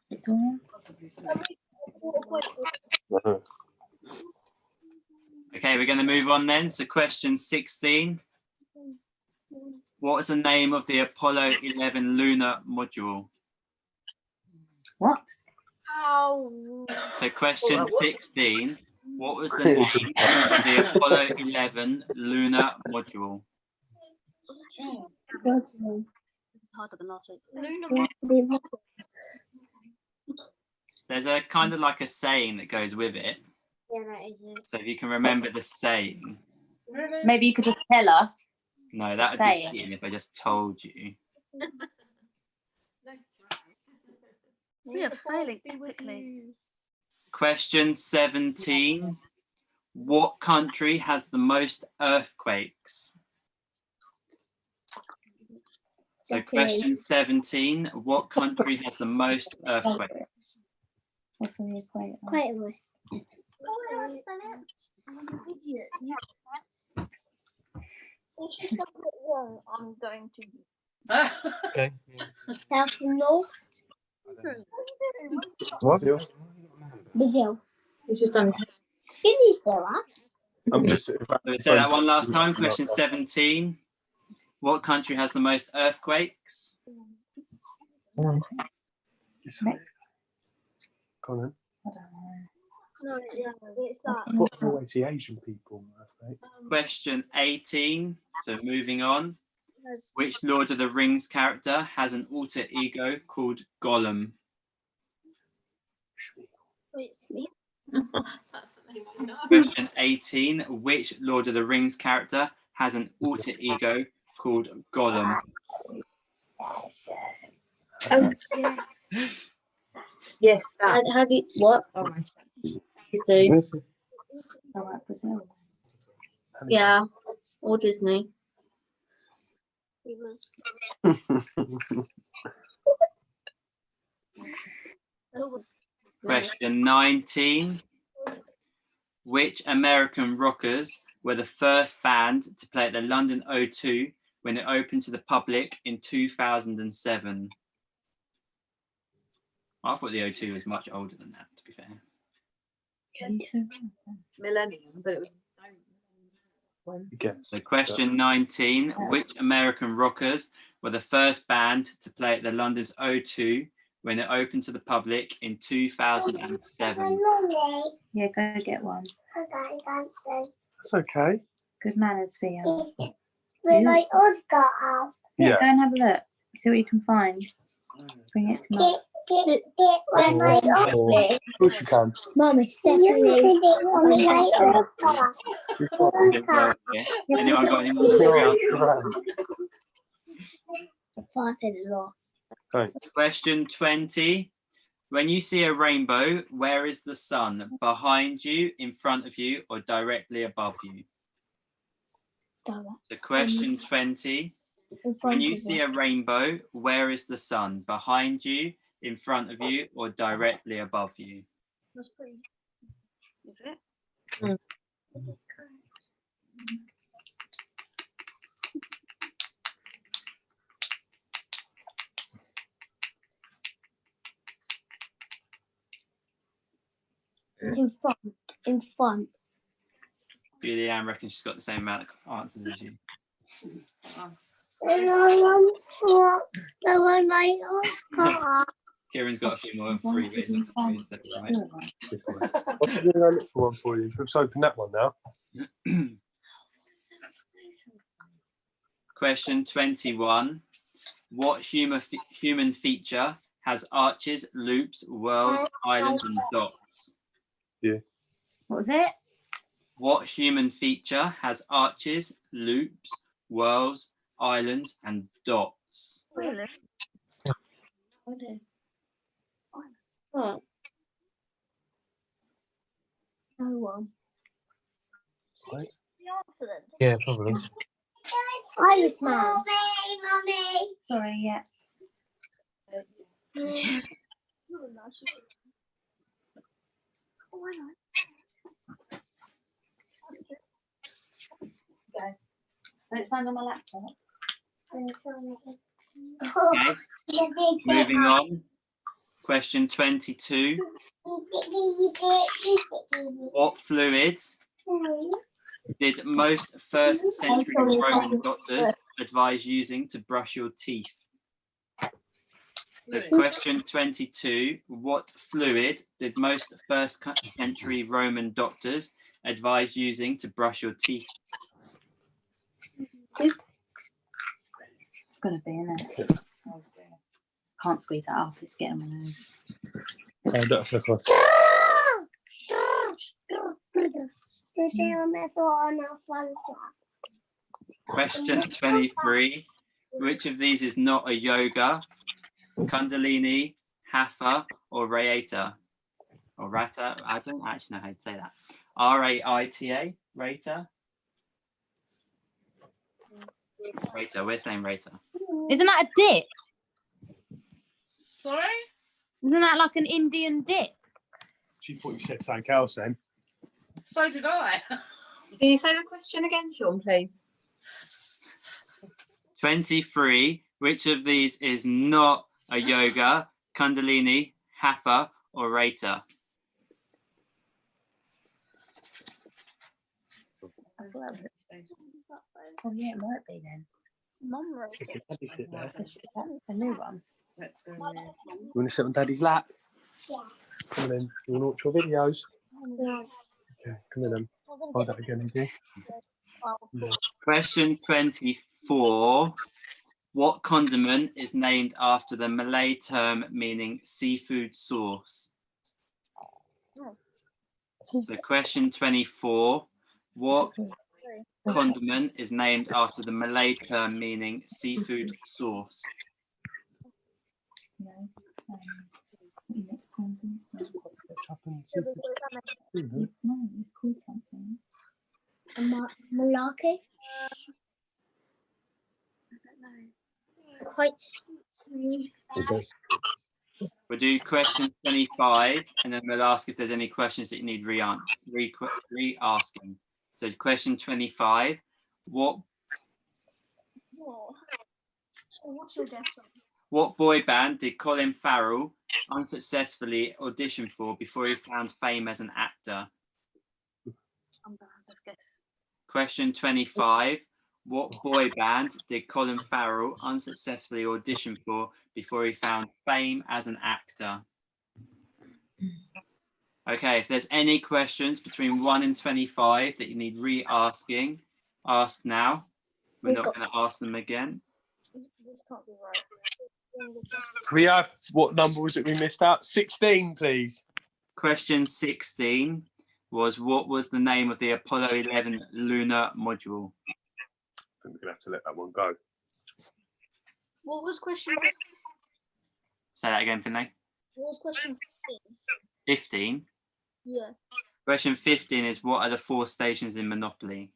[SPEAKER 8] Victoria?
[SPEAKER 2] Possibly three.
[SPEAKER 7] No.
[SPEAKER 1] Okay, we're going to move on then to question 16. What is the name of the Apollo 11 lunar module?
[SPEAKER 8] What?
[SPEAKER 3] Oh.
[SPEAKER 1] So question 16. What was the name of the Apollo 11 lunar module?
[SPEAKER 3] This is harder than last week.
[SPEAKER 1] There's a kind of like a saying that goes with it.
[SPEAKER 6] Yeah, that is it.
[SPEAKER 1] So if you can remember the saying.
[SPEAKER 8] Maybe you could just tell us.
[SPEAKER 1] No, that would be
[SPEAKER 8] Saying.
[SPEAKER 1] cheating if I just told you.
[SPEAKER 3] We are failing epically.
[SPEAKER 1] Question 17. What country has the most earthquakes? So question 17. What country has the most earthquakes?
[SPEAKER 8] What's on the equator?
[SPEAKER 6] Quite a way.
[SPEAKER 3] Idiot. If she spells it wrong, I'm going to.
[SPEAKER 7] Okay.
[SPEAKER 6] South and North.
[SPEAKER 7] What?
[SPEAKER 6] Brazil.
[SPEAKER 8] It's just done.
[SPEAKER 6] Can you spell that?
[SPEAKER 7] I'm just.
[SPEAKER 1] So we say that one last time. Question 17. What country has the most earthquakes?
[SPEAKER 8] Mexico.
[SPEAKER 7] Go on then.
[SPEAKER 8] I don't know.
[SPEAKER 3] No, it's that.
[SPEAKER 7] What always the Asian people, right?
[SPEAKER 1] Question 18. So moving on. Which Lord of the Rings character has an alter ego called Gollum? Question 18. Which Lord of the Rings character has an alter ego called Gollum?
[SPEAKER 8] Yes,
[SPEAKER 6] How do you, what?
[SPEAKER 7] Yes.
[SPEAKER 8] all right, Brazil.
[SPEAKER 6] Yeah, or Disney.
[SPEAKER 3] It was.
[SPEAKER 1] Question 19. Which American rockers were the first band to play at the London O2 when it opened to the public in 2007? I thought the O2 was much older than that, to be fair.
[SPEAKER 8] Millennium, but it was.
[SPEAKER 7] Yes.
[SPEAKER 1] So question 19. Which American rockers were the first band to play at the London's O2 when it opened to the public in 2007?
[SPEAKER 8] Yeah, go get one.
[SPEAKER 7] That's okay.
[SPEAKER 8] Good manners for you.
[SPEAKER 6] Like Oscar out.
[SPEAKER 8] Yeah,
[SPEAKER 7] Yeah.
[SPEAKER 8] go and have a look. See what you can find. Bring it to me.
[SPEAKER 6] When like Oscar.
[SPEAKER 7] Of course you can.
[SPEAKER 6] Mum, it's definitely when like Oscar.
[SPEAKER 1] Anyone got any more for us?
[SPEAKER 6] Farted a lot.
[SPEAKER 7] Thanks.
[SPEAKER 1] Question 20. When you see a rainbow, where is the sun? Behind you, in front of you, or directly above you? So question 20. When you see a rainbow, where is the sun? Behind you, in front of you, or directly above you?
[SPEAKER 3] That's pretty. Is it?
[SPEAKER 6] In front. In front.
[SPEAKER 1] Julianne reckons she's got the same amount of answers as you.
[SPEAKER 6] The one like Oscar.
[SPEAKER 1] Kieran's got a few more than three, but he's not three instead of right.
[SPEAKER 7] What are you going to look for one for you? Let's open that one now.
[SPEAKER 1] Question 21. What human feature has arches, loops, whirls, islands, and dots?
[SPEAKER 8] What was it?
[SPEAKER 1] What human feature has arches, loops, whirls, islands, and dots?
[SPEAKER 3] Really?
[SPEAKER 6] What? No one.
[SPEAKER 7] Right.
[SPEAKER 3] The answer then.
[SPEAKER 7] Yeah, probably.
[SPEAKER 6] Iris man.
[SPEAKER 8] Sorry, yeah.
[SPEAKER 3] Really nice. Oh, I know.
[SPEAKER 8] It's found on my laptop.
[SPEAKER 1] Okay, moving on. Question 22. What fluid did most first century Roman doctors advise using to brush your teeth? So question 22, what fluid did most first century Roman doctors advise using to brush your teeth?
[SPEAKER 8] It's got to be in it. Oh, dear. Can't squeeze that up. It's getting on my nose.
[SPEAKER 7] Oh, that's a cost.
[SPEAKER 1] Question 23, which of these is not a yoga? Kundalini, Hatha, or Rayata? Or Rata? I don't actually know how to say that. R-A-I-T-A, Rata? Rata, we're saying Rata.
[SPEAKER 5] Isn't that a dip?
[SPEAKER 2] Sorry?
[SPEAKER 5] Isn't that like an Indian dip?
[SPEAKER 7] She thought you said something else then.
[SPEAKER 2] So did I.
[SPEAKER 5] Can you say the question again, Sean, please?
[SPEAKER 1] 23, which of these is not a yoga? Kundalini, Hatha, or Rata?
[SPEAKER 8] Oh, yeah, it might be then.
[SPEAKER 3] Mum wrote it.
[SPEAKER 7] Daddy sit there.
[SPEAKER 8] Is that a new one?
[SPEAKER 2] Let's go.
[SPEAKER 7] You want to sit on Daddy's lap?
[SPEAKER 3] Yeah.
[SPEAKER 7] Come on then. You want to watch your videos?
[SPEAKER 3] Yeah.
[SPEAKER 7] Okay, come on then. Hold that again, okay?
[SPEAKER 1] Question 24, what condiment is named after the Malay term meaning seafood sauce? So question 24, what condiment is named after the Malay term meaning seafood sauce?
[SPEAKER 8] No. It's called no, it's called something.
[SPEAKER 6] Malarkey?
[SPEAKER 3] I don't know.
[SPEAKER 6] Quite.
[SPEAKER 7] Okay.
[SPEAKER 1] We'll do question 25 and then we'll ask if there's any questions that you need re-asking. So question 25,
[SPEAKER 3] What's your guess?
[SPEAKER 1] what boy band did Colin Farrell unsuccessfully audition for before he found fame as an actor?
[SPEAKER 3] I'm gonna just guess.
[SPEAKER 1] Question 25, what boy band did Colin Farrell unsuccessfully audition for before he found fame as an actor? Okay, if there's any questions between 1 and 25 that you need re-asking, ask now. We're not going to ask them again.
[SPEAKER 3] This can't be right.
[SPEAKER 7] We have, what number was it we missed out? 16, please.
[SPEAKER 1] Question 16 was, what was the name of the Apollo 11 lunar module?
[SPEAKER 7] I think we're going to have to let that one go.
[SPEAKER 3] What was question?
[SPEAKER 1] Say that again, Finlay.
[SPEAKER 3] What was question 15?
[SPEAKER 1] 15.
[SPEAKER 3] Yeah.
[SPEAKER 1] Question 15 is, what are the 4 stations in Monopoly?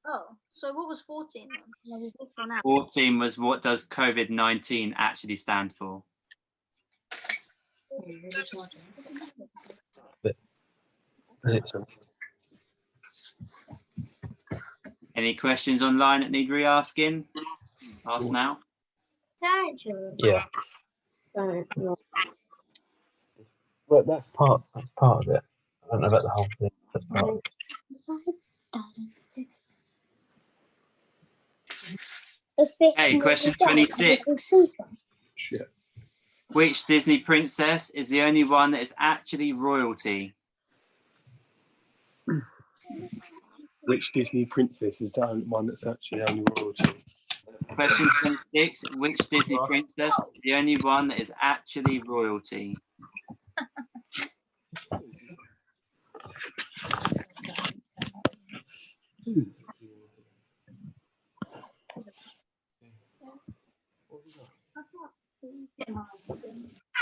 [SPEAKER 3] Oh, so what was 14 then? No, we both gone out.
[SPEAKER 1] 14 was, what does COVID-19 actually stand for? Any questions online that need re-asking? Ask now.
[SPEAKER 7] Yeah. Well, that's part of it. I don't know about the whole thing. That's part of it.
[SPEAKER 1] Hey, question 26.
[SPEAKER 7] Shit.
[SPEAKER 1] Which Disney princess is the only one that is actually royalty?
[SPEAKER 7] Which Disney princess is the only one that's actually only royalty?
[SPEAKER 1] Question 26. Which Disney princess is the only one that is actually royalty?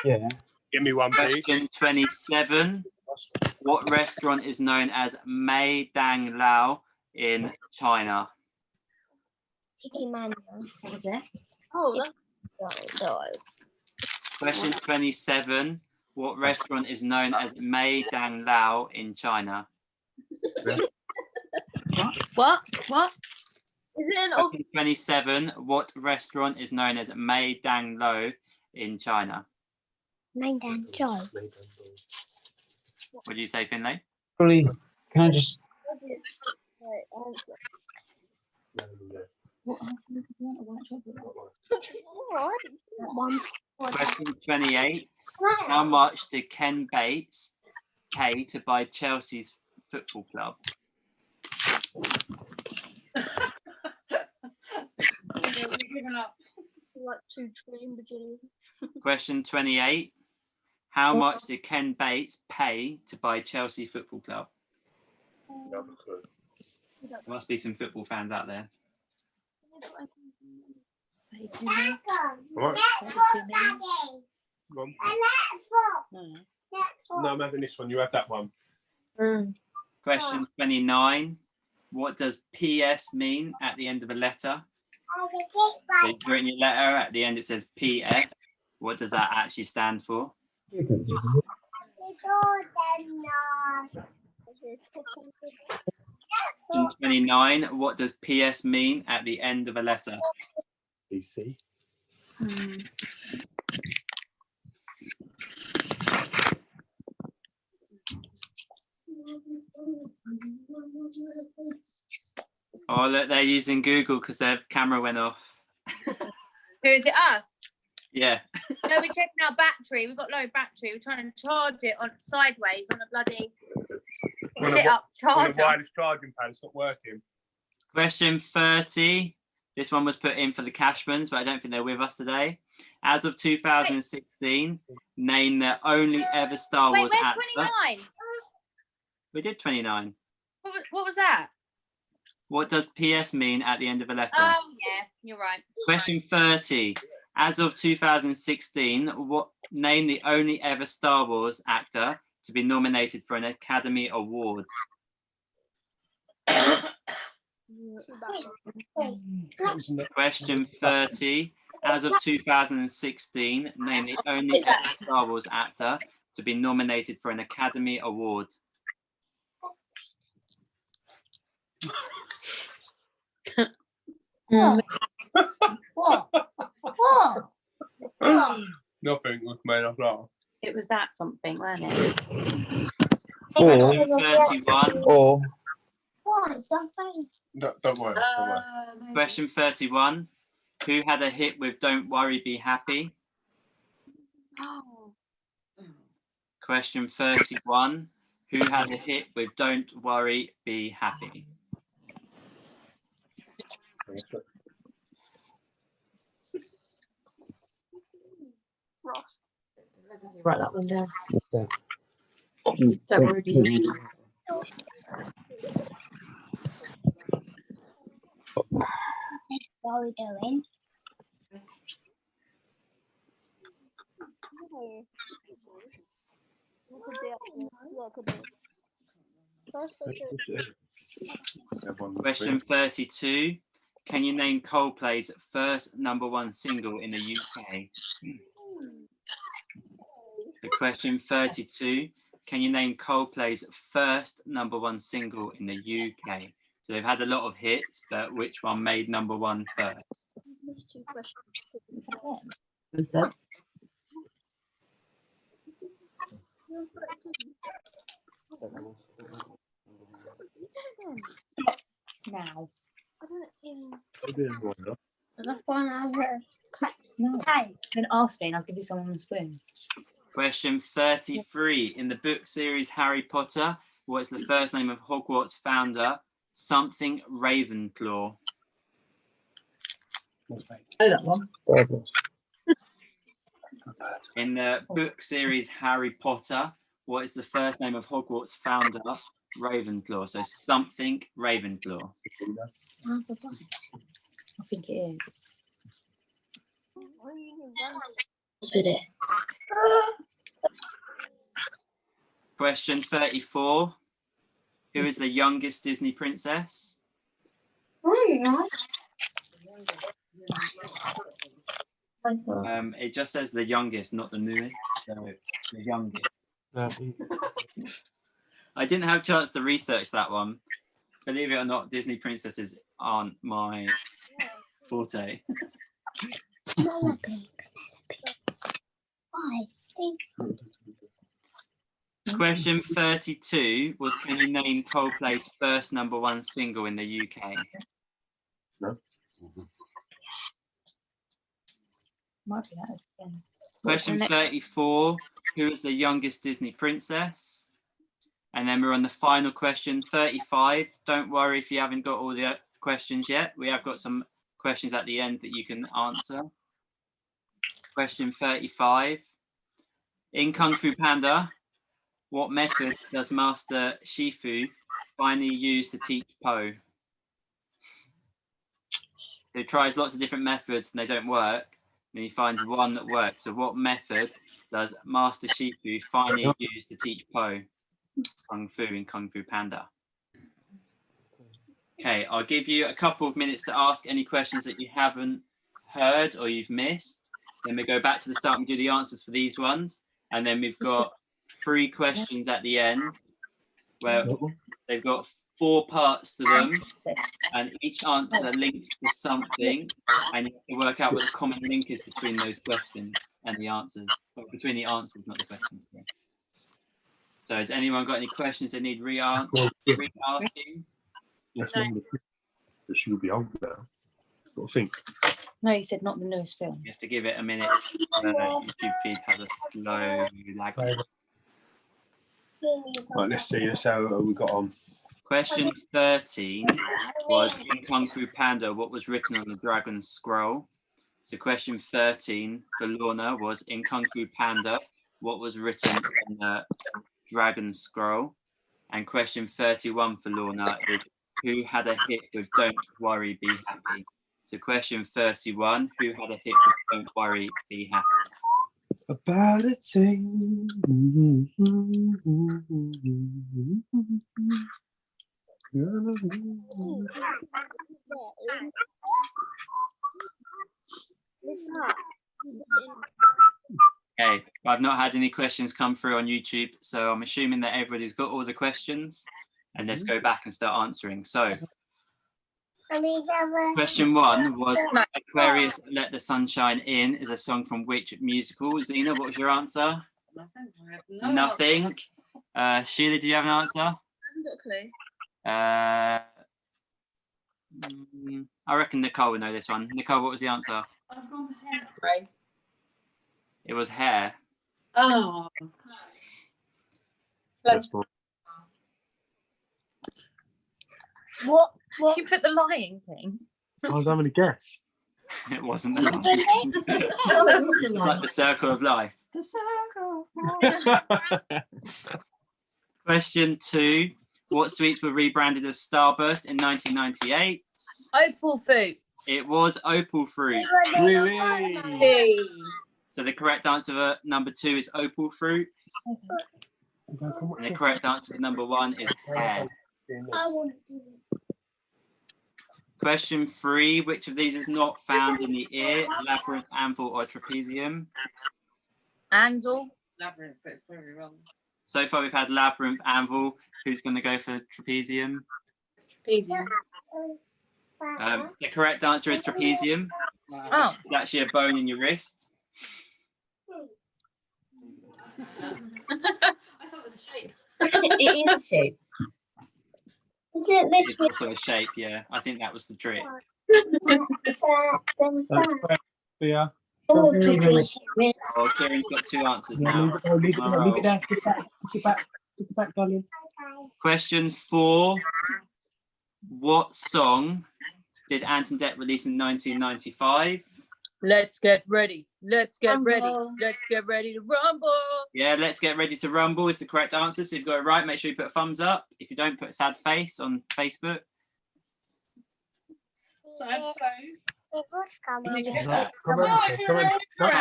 [SPEAKER 7] Yeah. Give me one, please.
[SPEAKER 1] Question 27. What restaurant is known as Mei Dang Lao in China?
[SPEAKER 6] Tiki Man.
[SPEAKER 8] What was it?
[SPEAKER 3] Oh, that's
[SPEAKER 1] Question 27. What restaurant is known as Mei Dang Lao in China?
[SPEAKER 3] What? Is it an
[SPEAKER 1] Question 27. What restaurant is known as Mei Dang Lao in China?
[SPEAKER 6] Nine Dan Joe.
[SPEAKER 1] What do you say, Finlay?
[SPEAKER 7] Probably, can I just?
[SPEAKER 3] obvious answer?
[SPEAKER 8] What else do you want? A white chocolate?
[SPEAKER 3] All right.
[SPEAKER 6] That one.
[SPEAKER 1] Question 28. How much did Ken Bates pay to buy Chelsea's football club?
[SPEAKER 2] We're giving up.
[SPEAKER 3] Like 2 trillion bajillion.
[SPEAKER 1] Question 28. How much did Ken Bates pay to buy Chelsea Football Club? There must be some football fans out there.
[SPEAKER 7] No, I'm having this one. You have that one.
[SPEAKER 1] Question 29. What does PS mean at the end of a letter? So you've written your letter, at the end it says PS. What does that actually stand for? Question 29. What does PS mean at the end of a letter?
[SPEAKER 7] PC.
[SPEAKER 1] Oh, look, they're using Google because their camera went off.
[SPEAKER 5] Who is it? Us?
[SPEAKER 1] Yeah.
[SPEAKER 5] No, we're checking our battery. We've got low battery. We're trying to charge it on sideways on a bloody sit-up
[SPEAKER 7] On a
[SPEAKER 5] charger.
[SPEAKER 7] wireless charging pad, it's not working.
[SPEAKER 1] Question 30. This one was put in for the Cashmans, but I don't think they're with us today. As of 2016, name the only ever Star
[SPEAKER 5] Wait,
[SPEAKER 1] Wars
[SPEAKER 5] where's
[SPEAKER 1] actor.
[SPEAKER 5] 29?
[SPEAKER 1] We did 29.
[SPEAKER 5] What was that?
[SPEAKER 1] What does PS mean at the end of a letter?
[SPEAKER 5] Oh, yeah, you're right.
[SPEAKER 1] Question 30. As of 2016, name the only ever Star Wars actor to be nominated for an Academy Award? Question 30. As of 2016, name the only ever Star Wars actor to be nominated for an Academy Award.
[SPEAKER 6] What?
[SPEAKER 7] Nothing was made of laugh.
[SPEAKER 8] It was that something, wasn't it?
[SPEAKER 1] Question 31.
[SPEAKER 7] Or
[SPEAKER 6] What? Something.
[SPEAKER 7] don't worry.
[SPEAKER 1] Question 31. Who had a hit with Don't Worry, Be Happy?
[SPEAKER 3] Oh.
[SPEAKER 1] Question 31. Who had a hit with Don't Worry, Be Happy?
[SPEAKER 3] Ross.
[SPEAKER 8] Write that one down.
[SPEAKER 7] What's that?
[SPEAKER 8] Don't worry, be happy.
[SPEAKER 6] What are we doing?
[SPEAKER 1] Question 32. Can you name Coldplay's first #1 single in the UK? So question 32. Can you name Coldplay's first #1 single in the UK? So they've had a lot of hits, but which one made #1 first?
[SPEAKER 3] Missed 2 questions.
[SPEAKER 8] What's that? Now.
[SPEAKER 3] I don't even.
[SPEAKER 6] That's one other.
[SPEAKER 8] No. Then ask me and I'll give you someone a spoon.
[SPEAKER 1] Question 33. In the book series Harry Potter, what is the first name of Hogwarts founder? Something Ravenclaw.
[SPEAKER 8] Oh, that one.
[SPEAKER 1] In the book series Harry Potter, what is the first name of Hogwarts founder? Ravenclaw. So something Ravenclaw.
[SPEAKER 8] I think it is.
[SPEAKER 6] It.
[SPEAKER 1] Question 34. Who is the youngest Disney princess? It just says the youngest, not the newest. So the youngest. I didn't have a chance to research that one. Believe it or not, Disney princesses aren't my forte. Question 32 was, can you name Coldplay's first #1 single in the UK?
[SPEAKER 7] No.
[SPEAKER 8] Might be that again.
[SPEAKER 1] Question 34, who is the youngest Disney princess? And then we're on the final question, 35. Don't worry if you haven't got all the questions yet. We have got some questions at the end that you can answer. Question 35. In Kung Fu Panda, what method does Master Shifu finally use to teach Po? He tries lots of different methods and they don't work. And he finds one that works. So what method does Master Shifu finally use to teach Po Kung Fu in Kung Fu Panda? Okay, I'll give you a couple of minutes to ask any questions that you haven't heard or you've missed. Then we go back to the start and do the answers for these ones. And then we've got 3 questions at the end where they've got 4 parts to them, and each answer links to something, and you have to work out what the common link is between those questions and the answers. Well, between the answers, not the questions. So has anyone got any questions that need re-asking?
[SPEAKER 7] Yes, she'll be old now. Got to think.
[SPEAKER 8] No, you said not the newest film.
[SPEAKER 1] You have to give it a minute. YouTube feed has a slow lag.
[SPEAKER 7] Right, let's see. Let's see how we got on.
[SPEAKER 1] Question 13 was, in Kung Fu Panda, what was written on the dragon scroll? So question 13 for Lorna was, in Kung Fu Panda, what was written on the dragon scroll? And question 31 for Lorna is, who had a hit with Don't Worry, Be Happy? So question 31, who had a hit with Don't Worry, Be Happy?
[SPEAKER 7] About a thing.
[SPEAKER 1] Okay, I've not had any questions come through on YouTube, so I'm assuming that everybody's got all the questions, and let's go back and start answering. So question 1 was, Aquarius Let the Sunshine In is a song from which musical? Zena, what was your answer? Nothing. Sheila, do you have an answer?
[SPEAKER 5] I haven't got a clue.
[SPEAKER 1] I reckon Nicole would know this one. Nicole, what was the answer?
[SPEAKER 2] I've gone for Hairspray.
[SPEAKER 1] It was Hair.
[SPEAKER 2] Oh.
[SPEAKER 7] That's fine.
[SPEAKER 8] What? You put the lying thing.
[SPEAKER 7] I was having a guess.
[SPEAKER 1] It wasn't the line. It's like the circle of life.
[SPEAKER 2] The circle.
[SPEAKER 1] Question 2. What sweets were rebranded as Starburst in 1998?
[SPEAKER 5] Opal Boots.
[SPEAKER 1] It was Opal Fruit.
[SPEAKER 7] Really?
[SPEAKER 5] Hey.
[SPEAKER 1] So the correct answer for number 2 is Opal Fruits. And the correct answer for number 1 is Hair. Question 3. Which of these is not found in the ear? Labyrinth, anvil, or trapezium?
[SPEAKER 5] Ansel.
[SPEAKER 2] Labyrinth, but it's probably wrong.
[SPEAKER 1] So far we've had labyrinth, anvil. Who's going to go for trapezium?
[SPEAKER 5] Trapezium.
[SPEAKER 1] The correct answer is trapezium.
[SPEAKER 5] Oh.
[SPEAKER 1] It's actually a bone in your wrist.
[SPEAKER 2] I thought it was a shape.
[SPEAKER 8] It is a shape.
[SPEAKER 6] Isn't this
[SPEAKER 1] It's also a shape, yeah. I think that was the trick.
[SPEAKER 7] Yeah.
[SPEAKER 6] all
[SPEAKER 1] Oh, Kieran's got 2 answers now.
[SPEAKER 7] Leave it there. Sit back, darling.
[SPEAKER 1] Question 4. What song did Ant and Dec release in 1995?
[SPEAKER 5] Let's get ready. Let's get ready. Let's get ready to rumble.
[SPEAKER 1] Yeah, Let's Get Ready to Rumble is the correct answer. So if you've got it right, make sure you put a thumbs up. If you don't, put a sad face on Facebook.
[SPEAKER 2] Sad face.
[SPEAKER 6] It was coming.
[SPEAKER 7] Come on. What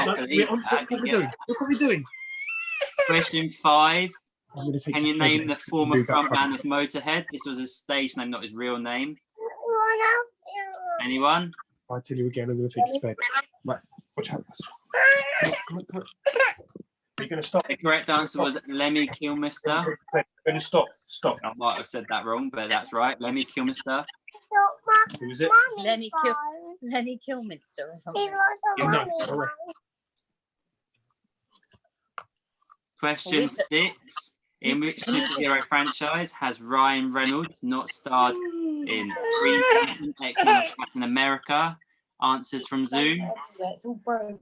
[SPEAKER 7] are we doing?
[SPEAKER 1] Question 5.
[SPEAKER 7] I'm gonna take
[SPEAKER 1] Can you
[SPEAKER 7] this
[SPEAKER 1] name
[SPEAKER 7] photo.
[SPEAKER 1] the former
[SPEAKER 7] Move that
[SPEAKER 1] frontman of Motorhead? This was his stage name, not his real name. Anyone?
[SPEAKER 7] I'll tell you again. I'm going to take his bed. Right. Watch out. Come on. Are you going to stop?
[SPEAKER 1] The correct answer was Lemmy Kilmister.
[SPEAKER 7] Going to stop. Stop.
[SPEAKER 1] I might have said that wrong, but that's right. Lemmy Kilmister.
[SPEAKER 7] Who is it?
[SPEAKER 8] Lenny Kilminster or something.
[SPEAKER 7] No, sorry.
[SPEAKER 1] Question 6. In which superhero franchise has Ryan Reynolds not starred in Green Lantern, X-Men, or Captain America? Answers from Zoom.
[SPEAKER 8] Yeah, it's all broken.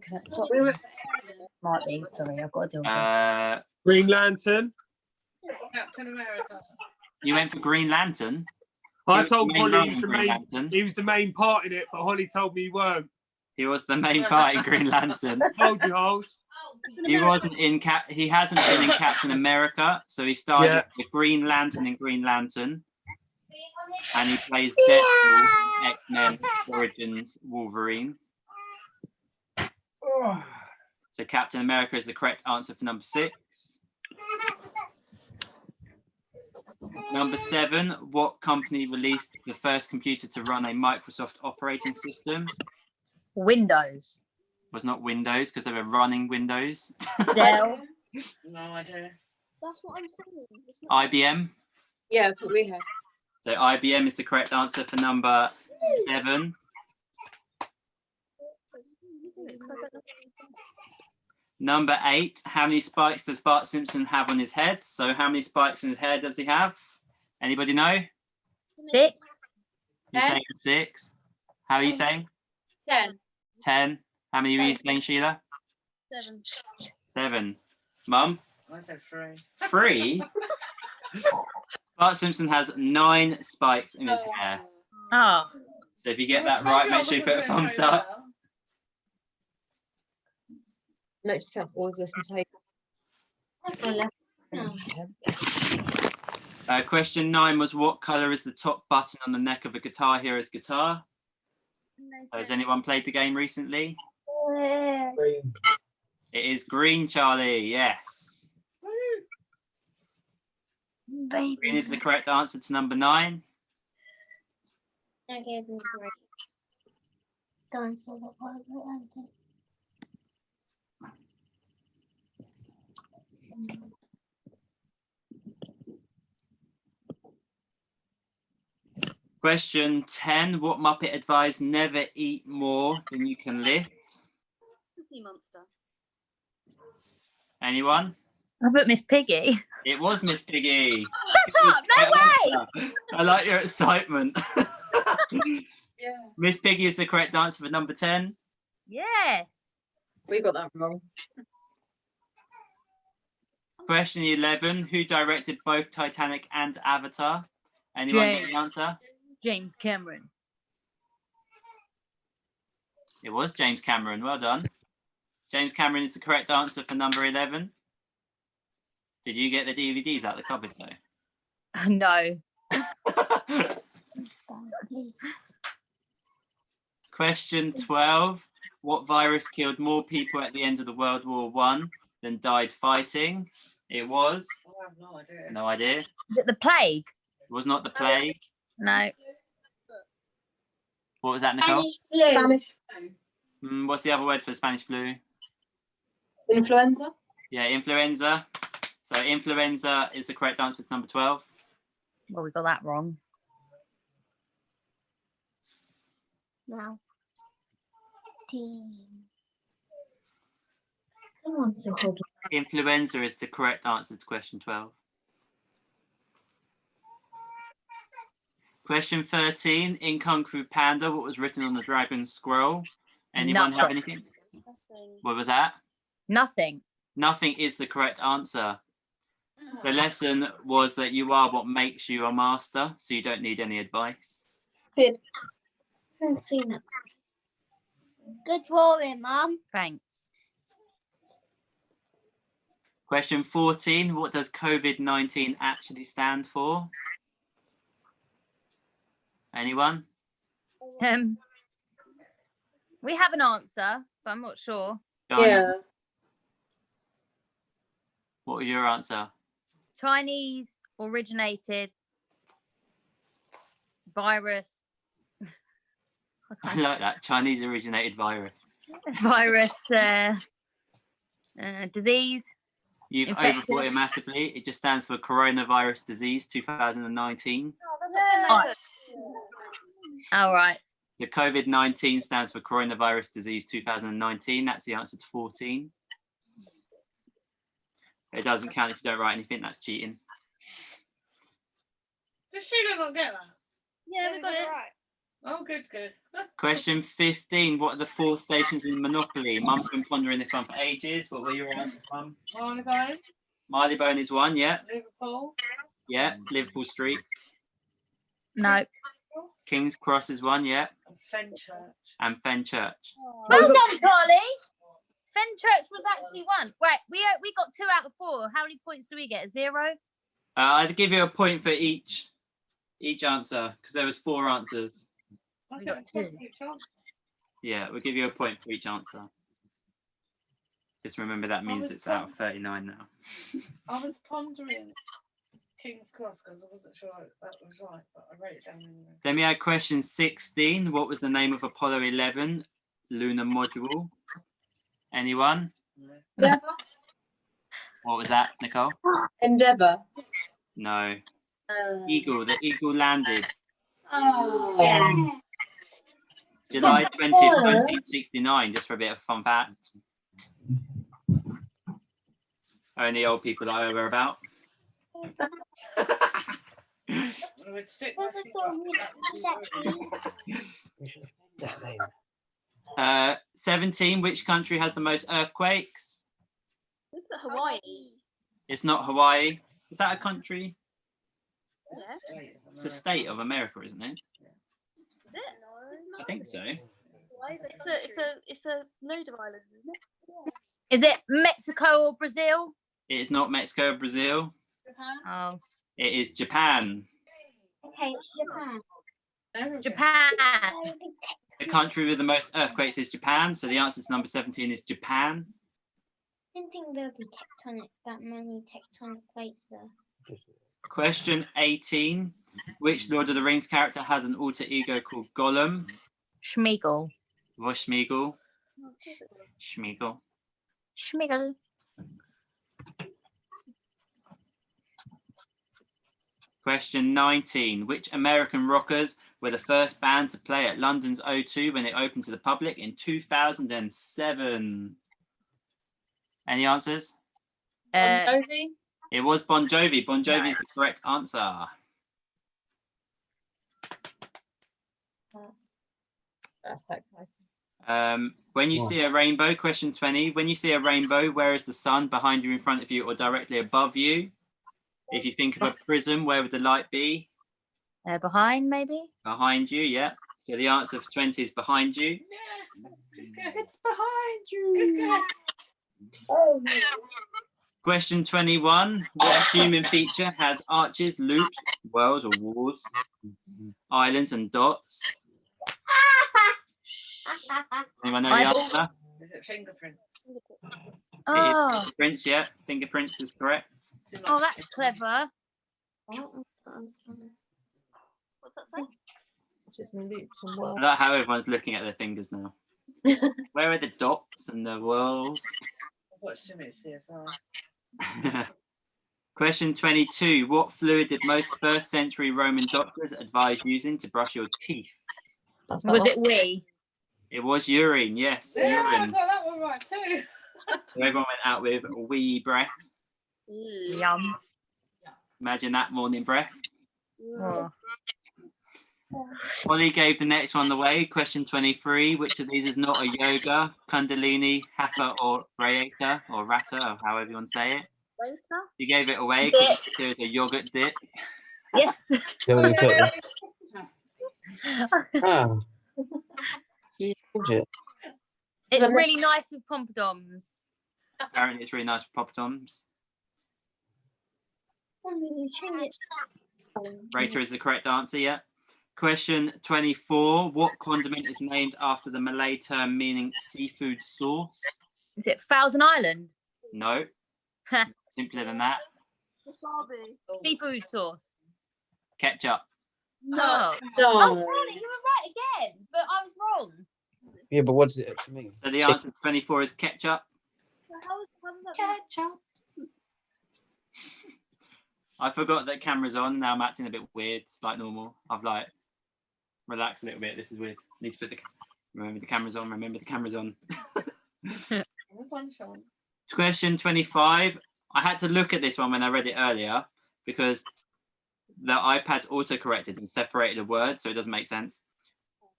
[SPEAKER 8] Might be, sorry, I've got to deal with this.
[SPEAKER 7] Green Lantern.
[SPEAKER 2] Captain America.
[SPEAKER 1] You went for Green Lantern?
[SPEAKER 7] I
[SPEAKER 1] He
[SPEAKER 7] told
[SPEAKER 1] was the main
[SPEAKER 7] Holly
[SPEAKER 1] role
[SPEAKER 7] he was,
[SPEAKER 1] in
[SPEAKER 7] the
[SPEAKER 1] Green
[SPEAKER 7] main,
[SPEAKER 1] Lantern.
[SPEAKER 7] he was the main part in it, but Holly told me he weren't.
[SPEAKER 1] He was the main part in Green Lantern.
[SPEAKER 7] Told you, Holes.
[SPEAKER 1] He wasn't in He hasn't been in Captain America, so he started
[SPEAKER 7] Yeah.
[SPEAKER 1] as the Green Lantern in Green Lantern, and he plays Deadpool in X-Men Origins Wolverine. So Captain America is the correct answer for number 6. Number 7, what company released the first computer to run a Microsoft operating system?
[SPEAKER 8] Windows.
[SPEAKER 1] Was not Windows, because they were running Windows.
[SPEAKER 8] Dell.
[SPEAKER 2] No idea.
[SPEAKER 4] That's what I'm saying. It's not
[SPEAKER 1] IBM.
[SPEAKER 5] Yeah, that's what we have.
[SPEAKER 1] So IBM is the correct answer for number 7. Number 8, how many spikes does Bart Simpson have on his head? So how many spikes in his hair does he have? Anybody know?
[SPEAKER 8] 6.
[SPEAKER 1] You saying 6? How are you saying?
[SPEAKER 5] 10.
[SPEAKER 1] 10. How many were you saying, Sheila?
[SPEAKER 4] 7.
[SPEAKER 1] 7. Mum?
[SPEAKER 2] I said 3.
[SPEAKER 1] 3? Bart Simpson has 9 spikes in his hair.
[SPEAKER 8] Oh.
[SPEAKER 1] So if you get that right, make sure you put a thumbs up.
[SPEAKER 5] Note to self, always listen to
[SPEAKER 1] Question 9 was, what colour is the top button on the neck of a Guitar Hero's guitar? Has anyone played the game recently?
[SPEAKER 7] Green.
[SPEAKER 1] It is green, Charlie. Yes. Green is the correct answer to number 9.
[SPEAKER 6] I gave him 3. Going for the Violet Lantern.
[SPEAKER 1] Question 10. What Muppet advised never eat more than you can lift?
[SPEAKER 4] Cookie Monster.
[SPEAKER 1] Anyone?
[SPEAKER 8] I put Miss Piggy.
[SPEAKER 1] It was Miss Piggy.
[SPEAKER 8] Shut up! No way!
[SPEAKER 1] I like your excitement.
[SPEAKER 2] Yeah.
[SPEAKER 1] Miss Piggy is the correct answer for number 10.
[SPEAKER 8] Yes.
[SPEAKER 5] We got that wrong.
[SPEAKER 1] Question 11. Who directed both Titanic and Avatar? Anyone get the answer?
[SPEAKER 8] James Cameron.
[SPEAKER 1] It was James Cameron. Well done. James Cameron is the correct answer for number 11. Did you get the DVDs out of the cupboard though?
[SPEAKER 8] No.
[SPEAKER 1] Question 12. What virus killed more people at the end of the World War I than died fighting? It was?
[SPEAKER 2] I have no idea.
[SPEAKER 1] No idea.
[SPEAKER 8] Is it the plague?
[SPEAKER 1] It was not the plague.
[SPEAKER 8] No.
[SPEAKER 1] What was that, Nicole?
[SPEAKER 6] Spanish flu.
[SPEAKER 1] What's the other word for Spanish flu?
[SPEAKER 5] Influenza?
[SPEAKER 1] Yeah, influenza. So influenza is the correct answer to number 12.
[SPEAKER 8] Well, we got that wrong.
[SPEAKER 6] Now. Team. Come on, so hold on.
[SPEAKER 1] Influenza is the correct answer to question 12. Question 13. In Kung Fu Panda, what was written on the dragon's scroll? Anyone have
[SPEAKER 8] Nothing.
[SPEAKER 1] anything? What was that?
[SPEAKER 8] Nothing.
[SPEAKER 1] Nothing is the correct answer. The lesson was that you are what makes you a master, so you don't need any advice.
[SPEAKER 6] I haven't seen it. Good drawing, Mum.
[SPEAKER 8] Thanks.
[SPEAKER 1] Question 14. What does COVID-19 actually stand for? Anyone?
[SPEAKER 8] We have an answer, but I'm not sure.
[SPEAKER 1] Diana, what was your answer?
[SPEAKER 8] Chinese originated virus.
[SPEAKER 1] I like that. Chinese originated virus.
[SPEAKER 5] virus, disease.
[SPEAKER 1] You've
[SPEAKER 5] Infection.
[SPEAKER 1] overbought it massively. It just stands for coronavirus disease 2019.
[SPEAKER 5] All right.
[SPEAKER 1] So COVID-19 stands for coronavirus disease 2019. That's the answer to 14. It doesn't count if you don't write anything. That's cheating.
[SPEAKER 2] Does Sheila not get that?
[SPEAKER 3] Yeah, we got it.
[SPEAKER 2] Oh, good.
[SPEAKER 1] Question 15. What are the 4 stations in Monopoly? Mum's been pondering this one for ages. What were your answers, Mum?
[SPEAKER 2] Marylebone,
[SPEAKER 1] Marylebone is one, yeah.
[SPEAKER 2] Liverpool,
[SPEAKER 1] Yeah. Liverpool Street.
[SPEAKER 5] No.
[SPEAKER 1] King's Cross is one, yeah.
[SPEAKER 2] and Fenchurch.
[SPEAKER 1] And Fenchurch.
[SPEAKER 5] Well done, Charlie. Fenchurch was actually one. Right, we got 2 out of 4. How many points do we get? 0?
[SPEAKER 1] I'd give you a point for each answer because there was 4 answers.
[SPEAKER 5] We got 2.
[SPEAKER 1] Yeah, we'll give you a point for each answer. Just remember that means it's out of 39 now.
[SPEAKER 2] I was pondering King's Cross because I wasn't sure that was right, but I wrote it down anyway.
[SPEAKER 1] Then we had question 16. What was the name of Apollo 11 lunar module? Anyone?
[SPEAKER 6] Endeavour.
[SPEAKER 1] What was that, Nicole?
[SPEAKER 6] Endeavour.
[SPEAKER 1] No. Eagle. The Eagle landed
[SPEAKER 6] Oh.
[SPEAKER 1] July 20th, 1969, just for a bit of fun fact. Only old people that I know about.
[SPEAKER 2] I would stick my feet up.
[SPEAKER 1] 17. Which country has the most earthquakes?
[SPEAKER 3] Hawaii.
[SPEAKER 1] It's not Hawaii. Is that a country?
[SPEAKER 3] Yeah.
[SPEAKER 1] It's a state of America, isn't it?
[SPEAKER 3] Is it?
[SPEAKER 1] I think so.
[SPEAKER 3] It's a load of islands, isn't it?
[SPEAKER 5] Is it Mexico or Brazil?
[SPEAKER 1] It is not Mexico or Brazil.
[SPEAKER 5] Oh,
[SPEAKER 1] It is Japan.
[SPEAKER 6] Okay, it's Japan.
[SPEAKER 5] Japan.
[SPEAKER 1] The country with the most earthquakes is Japan. So the answer to number 17 is Japan.
[SPEAKER 6] I didn't think there would be that many tectonic plates there.
[SPEAKER 1] Question 18. Which Lord of the Rings character has an alter ego called Gollum?
[SPEAKER 5] Schmeagol.
[SPEAKER 1] Or Schmeagol? Schmeagol.
[SPEAKER 5] Schmeagol.
[SPEAKER 1] Question 19. Which American rockers were the first band to play at London's O2 when it opened to the public in 2007? Any answers? It was Bon Jovi. Bon Jovi is the correct answer.
[SPEAKER 6] That's quite exciting.
[SPEAKER 1] When you see a rainbow, question 20. When you see a rainbow, where is the sun? Behind you, in front of you, or directly above you? If you think of a prism, where would the light be?
[SPEAKER 5] Behind, maybe?
[SPEAKER 1] Behind you, yeah. So the answer for 20 is behind you.
[SPEAKER 2] It's behind you. Good guess.
[SPEAKER 6] Oh,
[SPEAKER 1] Question 21. What human feature has arches, loops, wells or walls, islands and dots? Anyone know the answer?
[SPEAKER 2] Is it fingerprints?
[SPEAKER 5] Oh,
[SPEAKER 1] Fingerprints, yeah. Fingerprints is correct.
[SPEAKER 5] oh, that's clever.
[SPEAKER 3] What's that say?
[SPEAKER 6] Just loops and
[SPEAKER 1] I like how everyone's looking at their fingers now. Where are the dots and the wells?
[SPEAKER 2] I've watched too many CSI.
[SPEAKER 1] Question 22. What fluid did most 1st century Roman doctors advise using to brush your teeth?
[SPEAKER 5] Was it wee?
[SPEAKER 1] It was urine, yes.
[SPEAKER 2] Yeah, I
[SPEAKER 1] Urine.
[SPEAKER 2] got that one right too.
[SPEAKER 1] So everyone went out with a wee breath.
[SPEAKER 5] Yum.
[SPEAKER 1] Imagine that morning breath.
[SPEAKER 5] Oh.
[SPEAKER 1] Ollie gave the next one away. Question 23. Which of these is not a yoga, kundalini, hatha, or rayata, or rata, or however you want to say it?
[SPEAKER 3] Later.
[SPEAKER 1] You gave it away because it was a yogurt dip.
[SPEAKER 5] Yes.
[SPEAKER 7] Ah. You told it.
[SPEAKER 5] It's really nice with pompadoms.
[SPEAKER 1] Apparently it's really nice for poppadoms. Rata is the correct answer, yeah. Question 24. What condiment is named after the Malay term meaning seafood sauce?
[SPEAKER 5] Is it Thousand Island?
[SPEAKER 1] No. Simpler than that.
[SPEAKER 3] Wasabi.
[SPEAKER 5] Seafood sauce.
[SPEAKER 1] Ketchup.
[SPEAKER 5] No.
[SPEAKER 6] No.
[SPEAKER 5] Oh, Charlie, you were right again, but I was wrong.
[SPEAKER 7] Yeah, but what does it actually mean?
[SPEAKER 1] So the answer to 24 is ketchup.
[SPEAKER 4] Ketchup.
[SPEAKER 1] I forgot that camera's on. Now I'm acting a bit weird, like normal. I've like relaxed a little bit. This is weird. Need to put remember the camera's on. Remember the camera's on.
[SPEAKER 2] What's on, Sean?
[SPEAKER 1] Question 25. I had to look at this one when I read it earlier because the iPad's auto-corrected and separated a word, so it doesn't make sense.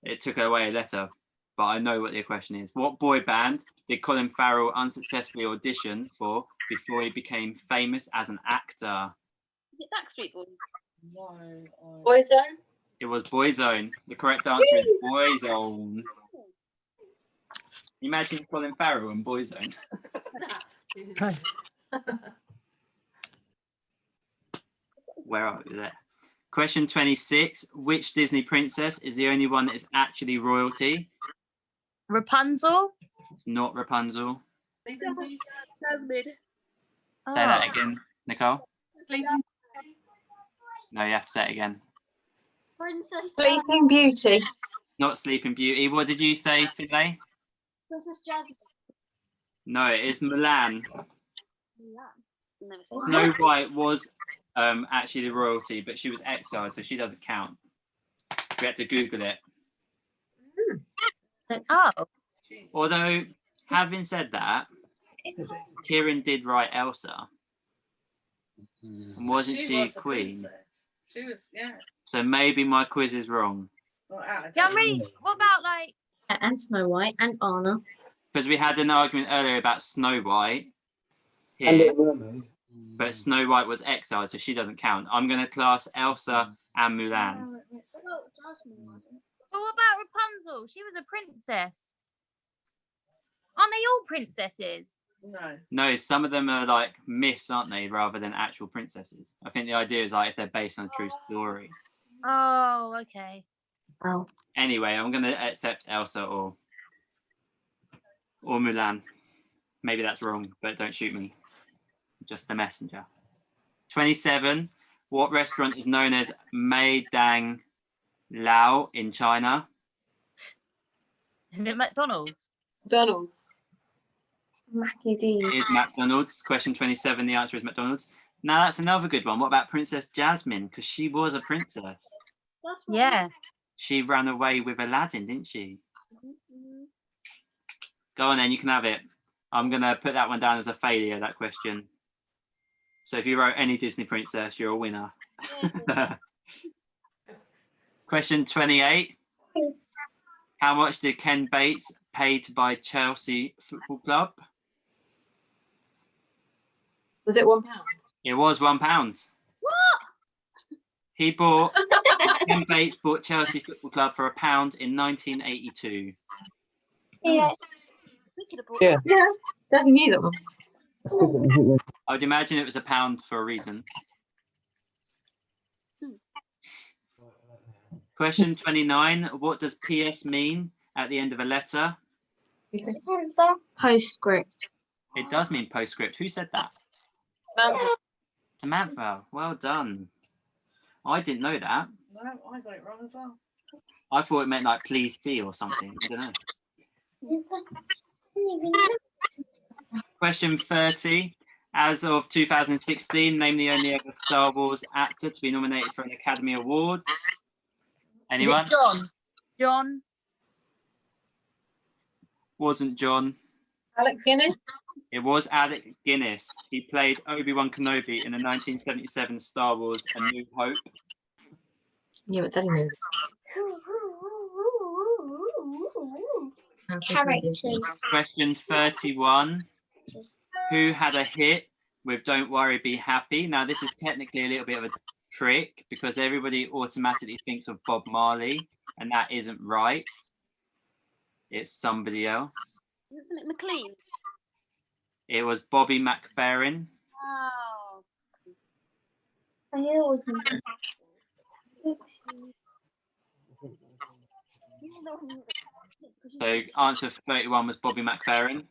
[SPEAKER 1] It took away a letter, but I know what the question is. What boy band did Colin Farrell unsuccessfully audition for before he became famous as an actor?
[SPEAKER 3] Is it Backstreet Boys?
[SPEAKER 2] No.
[SPEAKER 8] Boyzone.
[SPEAKER 1] It was Boyzone. The correct answer is Boyzone. Imagine Colin Farrell and Boyzone. Where are we there? Question 26. Which Disney princess is the only one that is actually royalty?
[SPEAKER 5] Rapunzel.
[SPEAKER 1] It's not Rapunzel.
[SPEAKER 3] Jasmine.
[SPEAKER 1] Say that again, Nicole. No, you have to say it again.
[SPEAKER 4] Princess
[SPEAKER 8] Sleeping Beauty.
[SPEAKER 1] Not Sleeping Beauty. What did you say, Finlay?
[SPEAKER 4] Princess Jasmine.
[SPEAKER 1] No, it is Mulan.
[SPEAKER 3] Never seen
[SPEAKER 1] Snow White was actually the royalty, but she was exiled, so she doesn't count. We had to Google it.
[SPEAKER 5] Oh,
[SPEAKER 1] Although, having said that, Kieran did write Elsa. And wasn't she
[SPEAKER 2] was a
[SPEAKER 1] queen?
[SPEAKER 2] princess. She was, yeah.
[SPEAKER 1] So maybe my quiz is wrong.
[SPEAKER 2] Not out of
[SPEAKER 5] yeah. I'm
[SPEAKER 2] date.
[SPEAKER 5] really. What about like?
[SPEAKER 6] And Snow White and Anna.
[SPEAKER 1] Because we had an argument earlier about Snow White
[SPEAKER 7] And
[SPEAKER 1] here,
[SPEAKER 7] Little Mermaid.
[SPEAKER 1] but Snow White was exiled, so she doesn't count. I'm going to class Elsa and Mulan.
[SPEAKER 5] But what about Rapunzel? She was a princess. Aren't they all princesses?
[SPEAKER 2] No.
[SPEAKER 1] No, some of them are like myths, aren't they, rather than actual princesses. I think the idea is like if they're based on a true story.
[SPEAKER 5] Oh, okay.
[SPEAKER 6] Oh.
[SPEAKER 1] Anyway, I'm going to accept Elsa or Mulan. Maybe that's wrong, but don't shoot me. Just the messenger. 27. What restaurant is known as Meidang Lao in China?
[SPEAKER 5] Is it McDonald's?
[SPEAKER 8] McDonald's.
[SPEAKER 6] Mackie D's.
[SPEAKER 1] Is McDonald's. Question 27. The answer is McDonald's. Now that's another good one. What about Princess Jasmine? Because she was a princess.
[SPEAKER 4] That's what
[SPEAKER 5] Yeah.
[SPEAKER 1] She ran away with Aladdin, didn't she? Go on then, you can have it. I'm going to put that one down as a failure, that question. So if you wrote any Disney princess, you're a winner. Question 28. How much did Ken Bates pay to buy Chelsea Football Club?
[SPEAKER 8] Was it £1?
[SPEAKER 1] It was £1. What? Ken Bates bought Chelsea Football Club for £1 in 1982.
[SPEAKER 6] Yeah.
[SPEAKER 3] We could have bought
[SPEAKER 7] Yeah.
[SPEAKER 8] Yeah. Doesn't need that one.
[SPEAKER 7] That's 'cause I think
[SPEAKER 1] I would imagine it was £1 for a reason. Question 29. What does PS mean at the end of a letter?
[SPEAKER 6] Postscript.
[SPEAKER 1] It does mean postscript. Who said that? Samantha. Well done. I didn't know that.
[SPEAKER 2] No, I got it wrong as well.
[SPEAKER 1] I thought it meant like please see or something. I don't know. Question 30. As of 2016, name the only other Star Wars actor to be nominated for an Academy Awards.
[SPEAKER 5] Is
[SPEAKER 1] Anyone?
[SPEAKER 5] it John? John.
[SPEAKER 1] Wasn't John.
[SPEAKER 8] Alec Guinness.
[SPEAKER 1] It was Alec Guinness. He played Obi-Wan Kenobi in the 1977 Star Wars A New Hope.
[SPEAKER 8] Yeah, but Daddy knows.
[SPEAKER 6] Characters.
[SPEAKER 1] Question 31. Who had a hit with Don't Worry, Be Happy? Now, this is technically a little bit of a trick because everybody automatically thinks of Bob Marley, and that isn't right. It's somebody else.
[SPEAKER 3] Isn't it McLean?
[SPEAKER 1] It was Bobby McFerrin.
[SPEAKER 3] Oh.
[SPEAKER 6] I knew it wasn't.
[SPEAKER 1] So answer for 31 was Bobby McFerrin.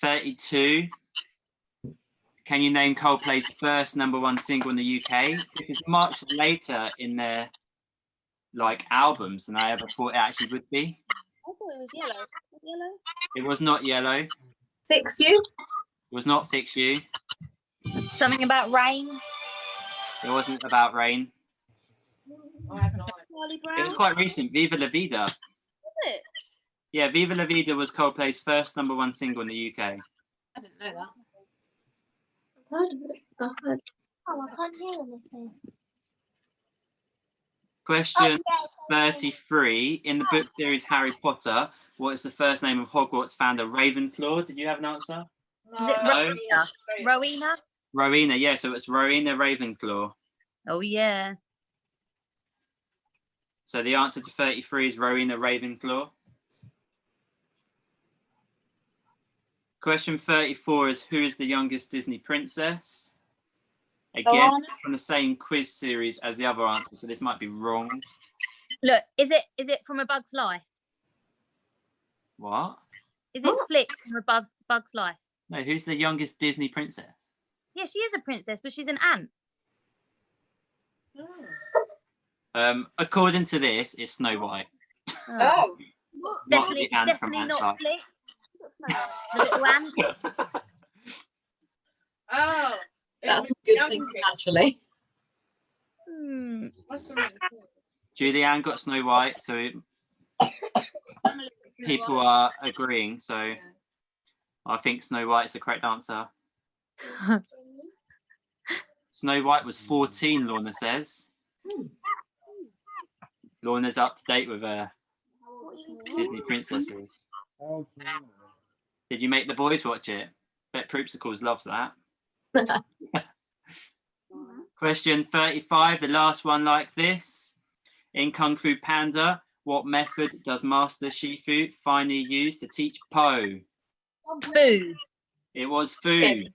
[SPEAKER 1] 32. Can you name Coldplay's first #1 single in the UK? This is much later in their like albums than I ever thought it actually would be.
[SPEAKER 5] Oh, it was yellow. Yellow.
[SPEAKER 1] It was not yellow. It
[SPEAKER 8] Fix you.
[SPEAKER 1] was not Fix You.
[SPEAKER 5] Something about rain.
[SPEAKER 1] It wasn't about rain.
[SPEAKER 4] Charlie
[SPEAKER 1] It was
[SPEAKER 4] Brown.
[SPEAKER 1] quite recent. Viva La Vida.
[SPEAKER 4] Was it?
[SPEAKER 1] Yeah, Viva La Vida was Coldplay's first #1 single in the UK.
[SPEAKER 5] I didn't know that.
[SPEAKER 6] I've heard.
[SPEAKER 4] Oh, I can't hear anything.
[SPEAKER 1] Question
[SPEAKER 4] Oh,
[SPEAKER 1] 33. In the book series Harry Potter, what is the first name of Hogwarts founder Ravenclaw? Did you have an answer?
[SPEAKER 5] Is it
[SPEAKER 1] No.
[SPEAKER 5] Rowena?
[SPEAKER 1] Rowena, yeah, so it's Rowena Ravenclaw.
[SPEAKER 5] Oh yeah.
[SPEAKER 1] So the answer to 33 is Rowena Ravenclaw. Question 34 is who is the youngest Disney princess? Again,
[SPEAKER 8] Moana?
[SPEAKER 1] from the same quiz series as the other answer, so this might be wrong.
[SPEAKER 5] Look, is it from A Bug's Life?
[SPEAKER 1] What?
[SPEAKER 5] Is it Flick from A Bug's Life?
[SPEAKER 1] No, who's the youngest Disney princess?
[SPEAKER 5] Yeah, she is a princess, but she's an ant.
[SPEAKER 1] According to this, it's Snow White.
[SPEAKER 8] Oh.
[SPEAKER 1] Not the ant from
[SPEAKER 5] Definitely
[SPEAKER 1] Ant's
[SPEAKER 5] not
[SPEAKER 1] Life.
[SPEAKER 5] Flick. The little ant.
[SPEAKER 2] Oh,
[SPEAKER 8] That's a good thing, actually.
[SPEAKER 5] Hmm.
[SPEAKER 1] Julianne got Snow White, so people are agreeing. So I think Snow White is the correct answer. Snow White was 14, Lorna says. Lorna's up to date with Disney princesses. Did you make the boys watch it? Bet Proopsicles loves that. Question 35, the last one like this. In Kung Fu Panda, what method does Master Shifu finally use to teach Po?
[SPEAKER 5] Food.
[SPEAKER 1] It was food.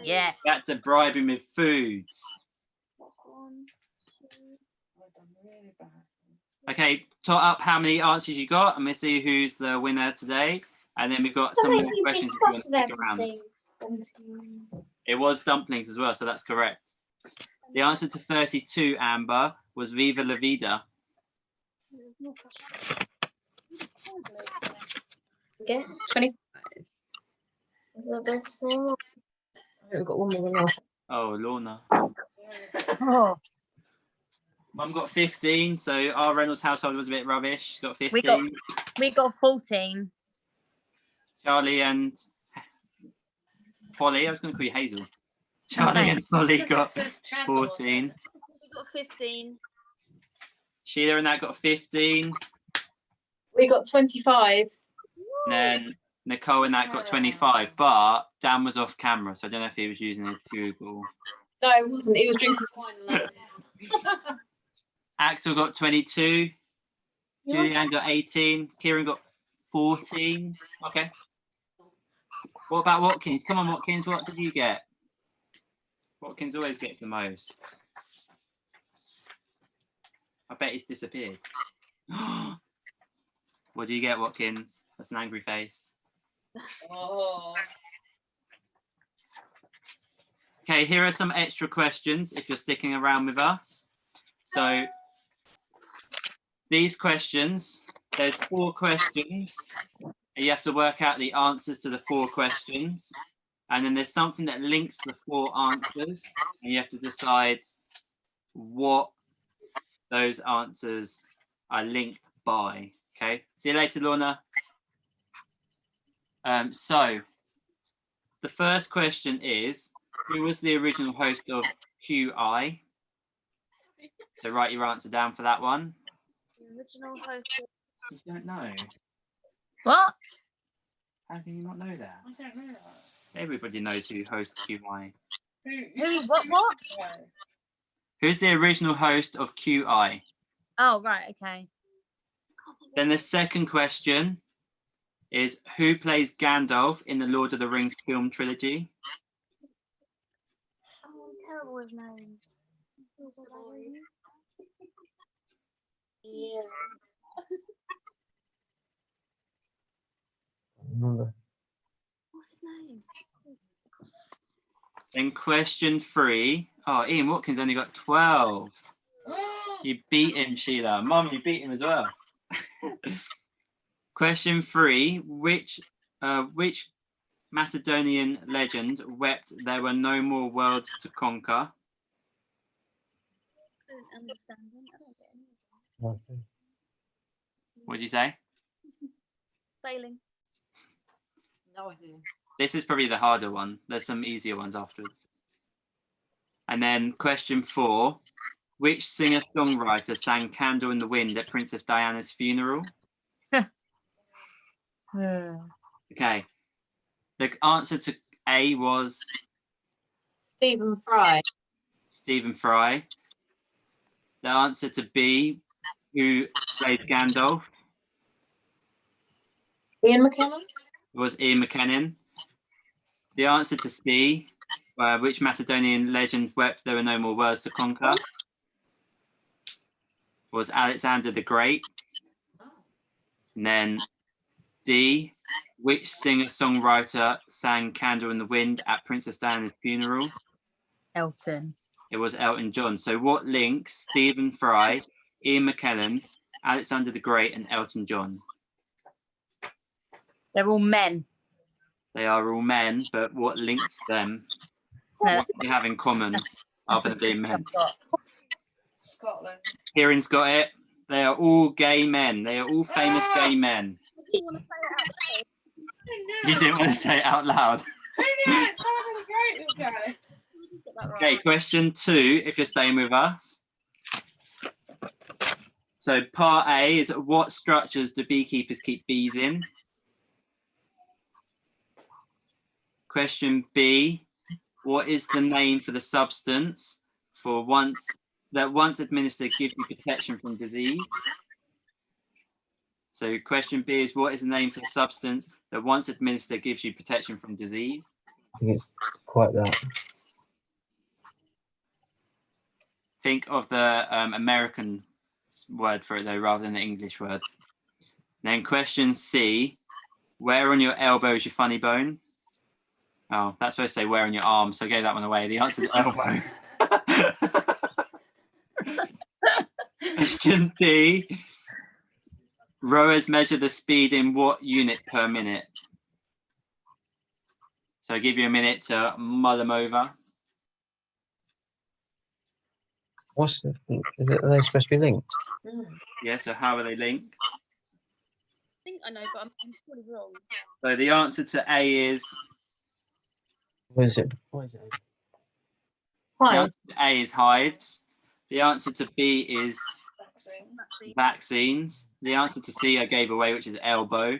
[SPEAKER 5] Yeah.
[SPEAKER 1] You had to bribe him with food. Okay, tot up how many answers you got, and we'll see who's the winner today. And then we've got some more questions if you want to stick around. It was dumplings as well, so that's correct. The answer to 32, Amber, was Viva La Vida.
[SPEAKER 6] Okay, 25. Is the best thing? We've got one more than that.
[SPEAKER 1] Oh, Lorna.
[SPEAKER 5] Oh.
[SPEAKER 1] Mum got 15, so our Reynolds household was a bit rubbish. She got 15.
[SPEAKER 5] We got 14.
[SPEAKER 1] Charlie and Polly, I was going to call you Hazel. Charlie and Polly got 14.
[SPEAKER 4] We got 15.
[SPEAKER 1] Sheila and Nat got 15.
[SPEAKER 8] We got 25.
[SPEAKER 1] Then Nicole and Nat got 25, but Dan was off camera, so I don't know if he was using his Google.
[SPEAKER 8] No, it wasn't. He was drinking wine. And that.
[SPEAKER 1] Axel got 22. Julianne got 18. Kieran got 14. Okay. What about Watkins? Come on, Watkins, what did you get? Watkins always gets the most. I bet he's disappeared. What do you get, Watkins? That's an angry face.
[SPEAKER 2] Oh.
[SPEAKER 1] Okay, here are some extra questions if you're sticking around with us. So these questions, there's 4 questions. And you have to work out the answers to the 4 questions. And then there's something that links the 4 answers. And you have to decide what those answers are linked by. Okay, see you later, Lorna. So the first question is, who was the original host of QI? So write your answer down for that one.
[SPEAKER 4] The original host.
[SPEAKER 1] You don't know.
[SPEAKER 5] What?
[SPEAKER 1] How can you not know that?
[SPEAKER 2] I don't know that.
[SPEAKER 1] Everybody knows who hosts QI.
[SPEAKER 5] Who? What?
[SPEAKER 1] Who's the original host of QI?
[SPEAKER 5] Oh, right. Okay.
[SPEAKER 1] Then the second question is, who plays Gandalf in the Lord of the Rings film trilogy?
[SPEAKER 4] Oh, I'm terrible with names.
[SPEAKER 6] Yeah.
[SPEAKER 7] Remember.
[SPEAKER 4] What's his name?
[SPEAKER 1] Then question 3. Oh, Ian Watkins only got 12. You beat him, Sheila. Mum, you beat him as well. Question 3. Which Macedonian legend wept there were no more worlds to conquer?
[SPEAKER 4] I don't understand them. I don't get any of them.
[SPEAKER 1] What did you say?
[SPEAKER 4] Failing.
[SPEAKER 8] No idea.
[SPEAKER 1] This is probably the harder one. There's some easier ones afterwards. And then question 4. Which singer-songwriter sang Candle in the Wind at Princess Diana's funeral? Okay. The answer to A was
[SPEAKER 8] Stephen Fry.
[SPEAKER 1] Stephen Fry. The answer to B, who played Gandalf,
[SPEAKER 8] Ian McKellen.
[SPEAKER 1] was Ian McKellen. The answer to C, which Macedonian legend wept there were no more worlds to conquer, was Alexander the Great. And then D, which singer-songwriter sang Candle in the Wind at Princess Diana's funeral?
[SPEAKER 8] Elton.
[SPEAKER 1] It was Elton John. So what link Stephen Fry, Ian McKellen, Alexander the Great and Elton John?
[SPEAKER 8] They're all men.
[SPEAKER 1] They are all men, but what links them? What do they have in common other than being men?
[SPEAKER 2] Scotland.
[SPEAKER 1] Kieran's got it. They are all gay men. They are all famous gay men.
[SPEAKER 4] I didn't want to say it out loud.
[SPEAKER 1] You didn't want to say it out loud.
[SPEAKER 2] Who knew Alexander the Great was gay?
[SPEAKER 4] Get that right.
[SPEAKER 1] Okay, question 2, if you're staying with us. So part A is, what structures do beekeepers keep bees in? Question B, what is the name for the substance that once administered gives you protection from disease? So question B is, what is the name for the substance that once administered gives you protection from disease?
[SPEAKER 7] I think it's quite that.
[SPEAKER 1] Think of the American word for it though, rather than the English word. Then question C, where on your elbow is your funny bone? Oh, that's supposed to say where on your arm, so I gave that one away. The answer is elbow. Question D, rowers measure the speed in what unit per minute? So I'll give you a minute to mull them over.
[SPEAKER 7] Are they supposed to be linked?
[SPEAKER 1] Yeah, so how are they linked?
[SPEAKER 4] I think I know, but I'm probably wrong.
[SPEAKER 1] So the answer to A is,
[SPEAKER 7] What is it?
[SPEAKER 1] the answer to A is hives. The answer to B is
[SPEAKER 2] Vaccine.
[SPEAKER 1] vaccines. The answer to C I gave away, which is elbow.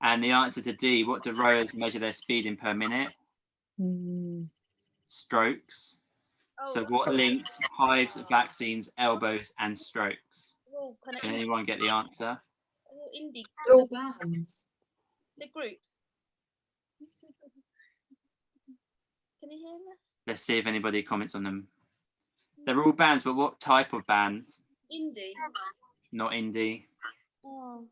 [SPEAKER 1] And the answer to D, what do rowers measure their speed in per minute? Strokes. So what linked hives, vaccines, elbows, and strokes? Can anyone get the answer?
[SPEAKER 4] Indie.
[SPEAKER 8] All bands.
[SPEAKER 4] The groups. Can you hear us?
[SPEAKER 1] Let's see if anybody comments on them. They're all bands, but what type of band?
[SPEAKER 4] Indie.
[SPEAKER 1] Not indie.
[SPEAKER 4] Oh.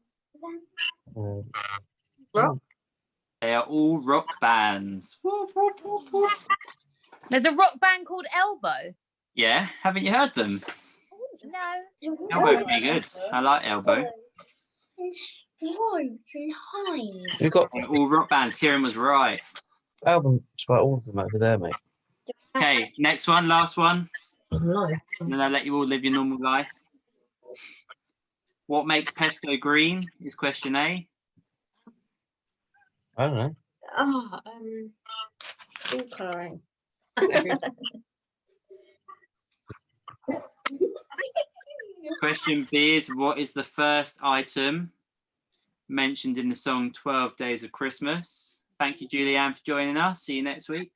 [SPEAKER 8] Rock.
[SPEAKER 1] They are all rock bands. Whoop, whoop, whoop, whoop.
[SPEAKER 8] There's a rock band called Elbow.
[SPEAKER 1] Yeah, haven't you heard them?
[SPEAKER 8] No.
[SPEAKER 1] Elbow would be good. I like Elbow.
[SPEAKER 6] It's stripes and hives.
[SPEAKER 7] We've got
[SPEAKER 1] They're all rock bands. Kieran was right.
[SPEAKER 7] albums by all of them over there, mate.
[SPEAKER 1] Okay, next one, last one.
[SPEAKER 8] No.
[SPEAKER 1] And then I'll let you all live your normal life. What makes pesto green is question A.
[SPEAKER 7] I don't know.
[SPEAKER 6] Food colouring.
[SPEAKER 1] Question B is, what is the first item mentioned in the song 12 Days of Christmas? Thank you, Julianne, for joining us. See you next week.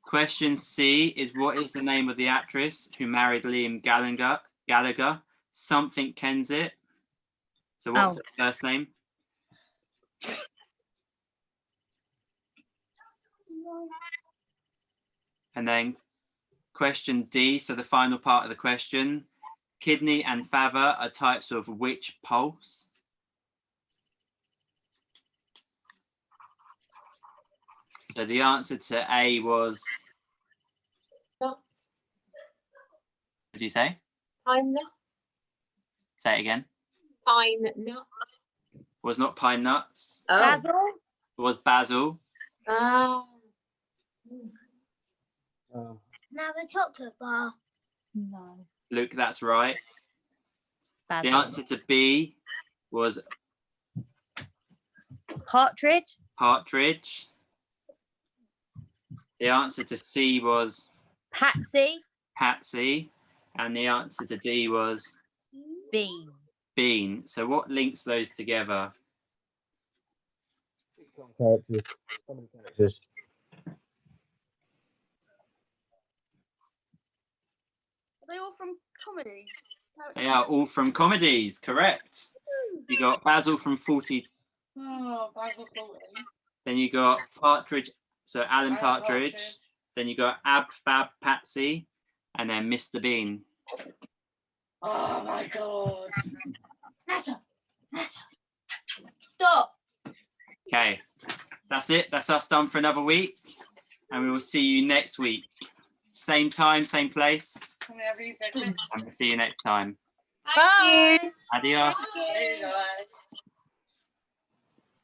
[SPEAKER 1] Question C is, what is the name of the actress who married Liam Gallagher? Something Kensit. So what's her first name? And then question D, so the final part of the question. Kidney and fava are types of which pulse? So the answer to A was What do you say?
[SPEAKER 9] Pine nut.
[SPEAKER 1] Say it again.
[SPEAKER 9] Pine nut.
[SPEAKER 1] Was not pine nuts.
[SPEAKER 9] Oh.
[SPEAKER 5] Basil.
[SPEAKER 1] It was basil.
[SPEAKER 9] Ah.
[SPEAKER 4] Now the chocolate bar.
[SPEAKER 8] No.
[SPEAKER 1] Luke, that's right. The
[SPEAKER 5] Basil.
[SPEAKER 1] answer to B was
[SPEAKER 5] Partridge.
[SPEAKER 1] partridge. The answer to C was
[SPEAKER 5] Patsy.
[SPEAKER 1] patsy. And the answer to D was
[SPEAKER 5] Bean.
[SPEAKER 1] bean. So what links those together?
[SPEAKER 7] Characters. How many characters?
[SPEAKER 4] Are they all from comedies?
[SPEAKER 1] They are all from comedies, correct. You got Basil from 40.
[SPEAKER 2] Oh, Basil Thornton.
[SPEAKER 1] Then you got Partridge, so Alan
[SPEAKER 2] Alan
[SPEAKER 1] Partridge.
[SPEAKER 2] Partridge.
[SPEAKER 1] Then you got Ab Fab Patsy, and then Mr. Bean.
[SPEAKER 2] Oh my god.
[SPEAKER 4] Nessa. Stop.
[SPEAKER 1] Okay, that's it. That's us done for another week, and we will see you next week. Same time, same place,
[SPEAKER 2] Can we have these again?
[SPEAKER 1] and we'll see you next time.
[SPEAKER 5] Bye.
[SPEAKER 1] Adios.
[SPEAKER 2] See you guys.